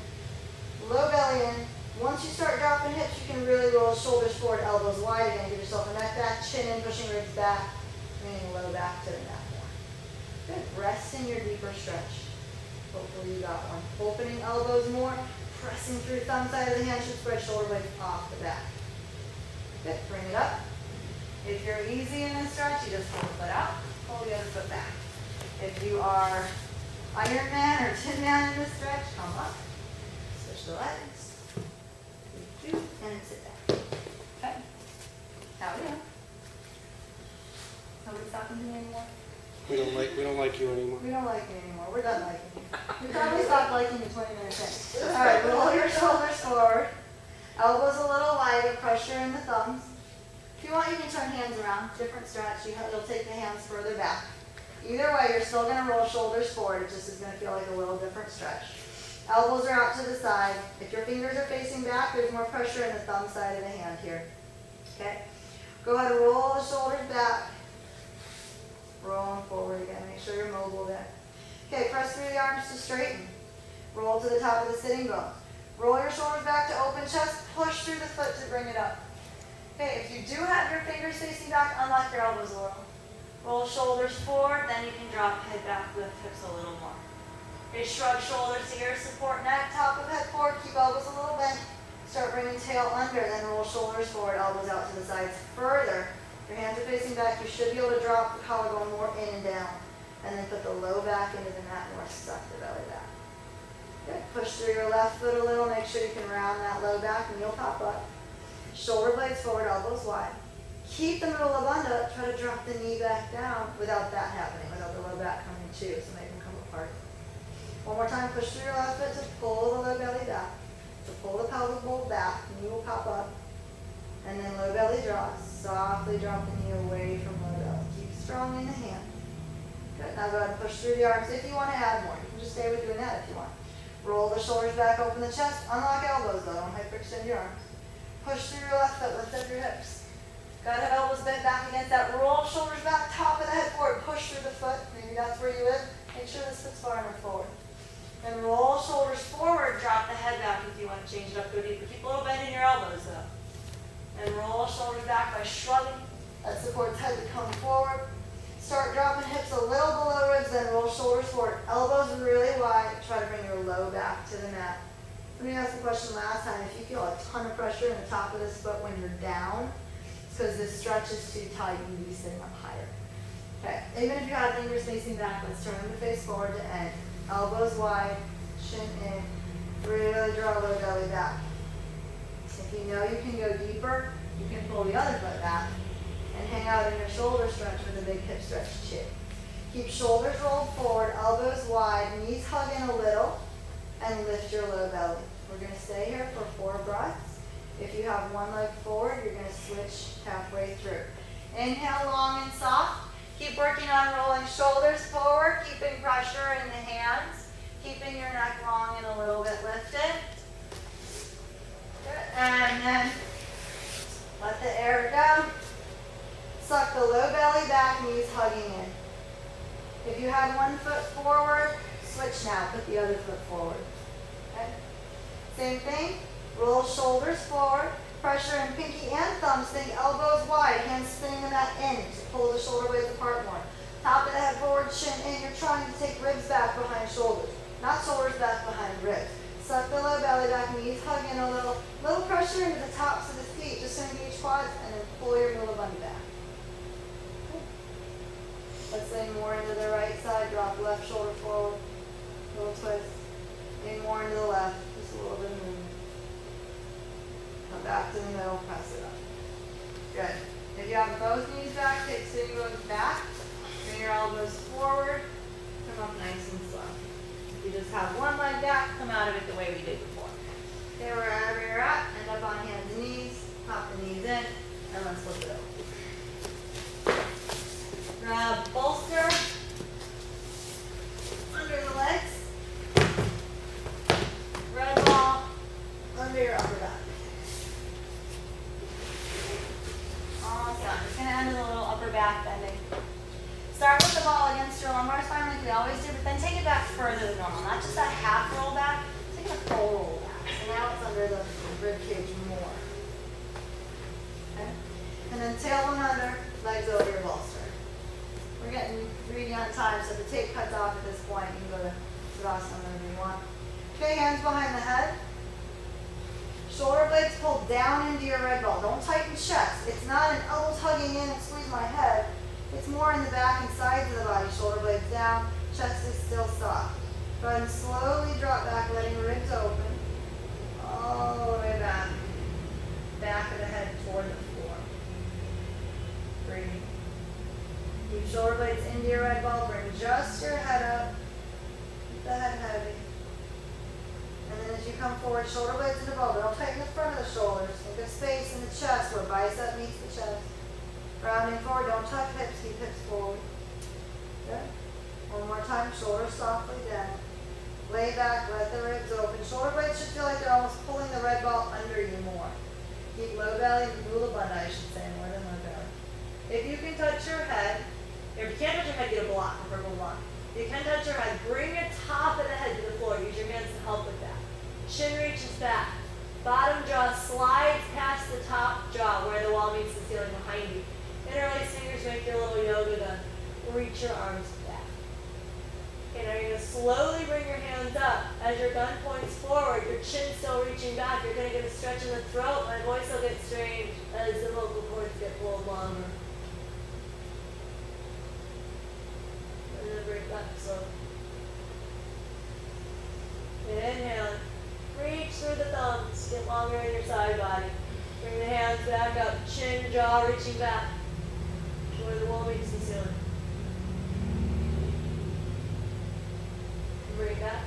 Low belly in. Once you start dropping hips, you can really roll shoulders forward, elbows wide again. Give yourself a neck back, chin in, pushing ribs back, bringing low back to the mat more. Good. Rest in your deeper stretch. Hopefully you got one. Opening elbows more, pressing through thumb side of the hand, should spread shoulder blades off the back. Good. Bring it up. If you're easy in this stretch, you just pull the foot out, pull the other foot back. If you are Iron Man or Tin Man in this stretch, come up, switch the legs, and sit down. Okay? How we doing? Nobody's talking to me anymore? We don't like you anymore. We don't like you anymore. We're done liking you. We probably stopped liking you 20 minutes in. All right, roll your shoulders forward. Elbows a little wide, with pressure in the thumbs. If you want, you can turn hands around. Different stretch. You'll take the hands further back. Either way, you're still going to roll shoulders forward. It just is going to feel like a little different stretch. Elbows are out to the side. If your fingers are facing back, there's more pressure in the thumb side of the hand here. Okay? Go ahead and roll the shoulders back. Roll them forward again. Make sure you're mobile there. Okay, press through the arms to straighten. Roll to the top of the sitting bone. Roll your shoulders back to open chest. Push through the foot to bring it up. Okay, if you do have your fingers facing back, unlock your elbows a little. Roll shoulders forward, then you can drop head back, lift hips a little more. Okay, shrug shoulders here, support neck, top of head forward, keep elbows a little bent. Start bringing tail under, then roll shoulders forward, elbows out to the sides further. Your hands are facing back, you should be able to drop the collarbone more in and down. And then put the low back into the mat more, suck the belly back. Good. Push through your left foot a little, make sure you can round that low back and you'll pop up. Shoulder blades forward, elbows wide. Keep the middle of under, try to drop the knee back down without that happening, without the low back coming too, so make them come apart. One more time, push through your left foot to pull the low belly back, to pull the pelvic bowl back, knee will pop up, and then low belly draws. Softly drop the knee away from low belly. Keep strong in the hand. Good, now go ahead and push through the arms if you want to add more. You can just stay with doing that if you want. Roll the shoulders back, open the chest, unlock elbows though, don't hyperextend your arms. Push through your left foot, lift up your hips. Gotta have elbows bent back against that. Roll shoulders back, top of the head forward. Push through the foot. Maybe that's where you live. Make sure this foot's far enough forward. Then roll shoulders forward. Drop the head back if you want to change it up. Go deeper. Keep a little bend in your elbows though. And roll shoulders back by shrugging. That supports head to come forward. Start dropping hips a little below ribs. Then roll shoulders forward. Elbows really wide. Try to bring your low back to the mat. Let me ask the question last time. If you feel a ton of pressure in the top of this foot when you're down, because this stretch is too tight, you need to be sitting up higher. Okay, even if you have fingers facing back, let's turn them to face forward to end. Elbows wide, chin in, really draw low belly back. If you know you can go deeper, you can pull the other foot back and hang out in your shoulder stretch with a big hip stretch too. Keep shoulders rolled forward, elbows wide, knees hug in a little, and lift your low belly. We're going to stay here for 4 breaths. If you have one leg forward, you're going to switch halfway through. Inhale long and soft. Keep working on rolling shoulders forward, keeping pressure in the hands, keeping your neck long and a little bit lifted. Good. And then let the air go. Suck the low belly back, knees hugging in. If you had one foot forward, switch now. Put the other foot forward. Okay? Same thing. Roll shoulders forward, pressure in pinky and thumbs, think elbows wide, hands spinning the mat in to pull the shoulder blades apart more. Top of the head forward, chin in, you're trying to take ribs back behind shoulders, not shoulders back behind ribs. Suck the low belly back, knees hug in a little pressure into the tops of the feet, just to engage quads, and then pull your middle body back. Let's lean more into the right side, drop left shoulder forward, little twist, lean more into the left, just a little bit of movement. Come back to the middle, press it up. Good. If you have both knees back, take sitting bones back. Bring your elbows forward. Come up nice and slow. If you just have one leg back, come out of it the way we did before. Okay, wherever you're at, end up on hands and knees. Pop the knees in, and let's flip it over. Grab bolster under the legs. Red ball under your upper back. Almost done. Just going to end with a little upper back bending. Start with the ball against your lumbar spine like we always do, but then take it back further than normal. Not just a half roll back, take a full roll back. So now it's under the rib cage more. Okay? And then tail them under, legs over your bolster. We're getting greedy on time, so if the tape cuts off at this point, you can go to Tadasana whenever you want. Okay, hands behind the head. Shoulder blades pull down into your red ball. Don't tighten chest. It's not an elbows hugging in and squeeze my head. It's more in the back and sides of the body. Shoulder blades down, chest is still soft. Go ahead and slowly drop back, letting ribs open. All the way back. Back of the head toward the floor. Breathe. Keep shoulder blades into your red ball. Bring just your head up. Keep the head heavy. And then as you come forward, shoulder blades into ball. Don't tighten the front of the shoulders. Think of space in the chest where bicep meets the chest. Rounding forward, don't tuck hips, keep hips forward. Good. One more time, shoulders softly down. Lay back, let the ribs open. Shoulder blades should feel like they're almost pulling the red ball under you more. Keep low belly, mula bandha, I should say, more than low belly. If you can touch your head, if you can't touch your head, get a block, a verbal block. If you can touch your head, bring your top of the head to the floor. Use your hands to help with that. Shin reaches back. Bottom jaw slides past the top jaw where the wall meets the ceiling behind you. Interlace fingers make your little yoga gun. Reach your arms back. Okay, now you're going to slowly bring your hands up. As your gun points forward, your chin still reaching back. You're going to get a stretch in the throat. My voice will get strange as the vocal cords get pulled longer. And then bring back slowly. Inhale. Reach through the thumbs. Get longer in your side body. Bring the hands back up. Chin, jaw reaching back. Where the wall meets the ceiling. Bring it back.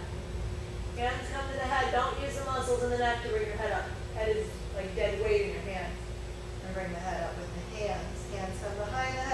Hands come to the head. Don't use the muscles in the neck to bring your head up. Head is like dead weight in your hands. And bring the head up with the hands. Hands come behind the head.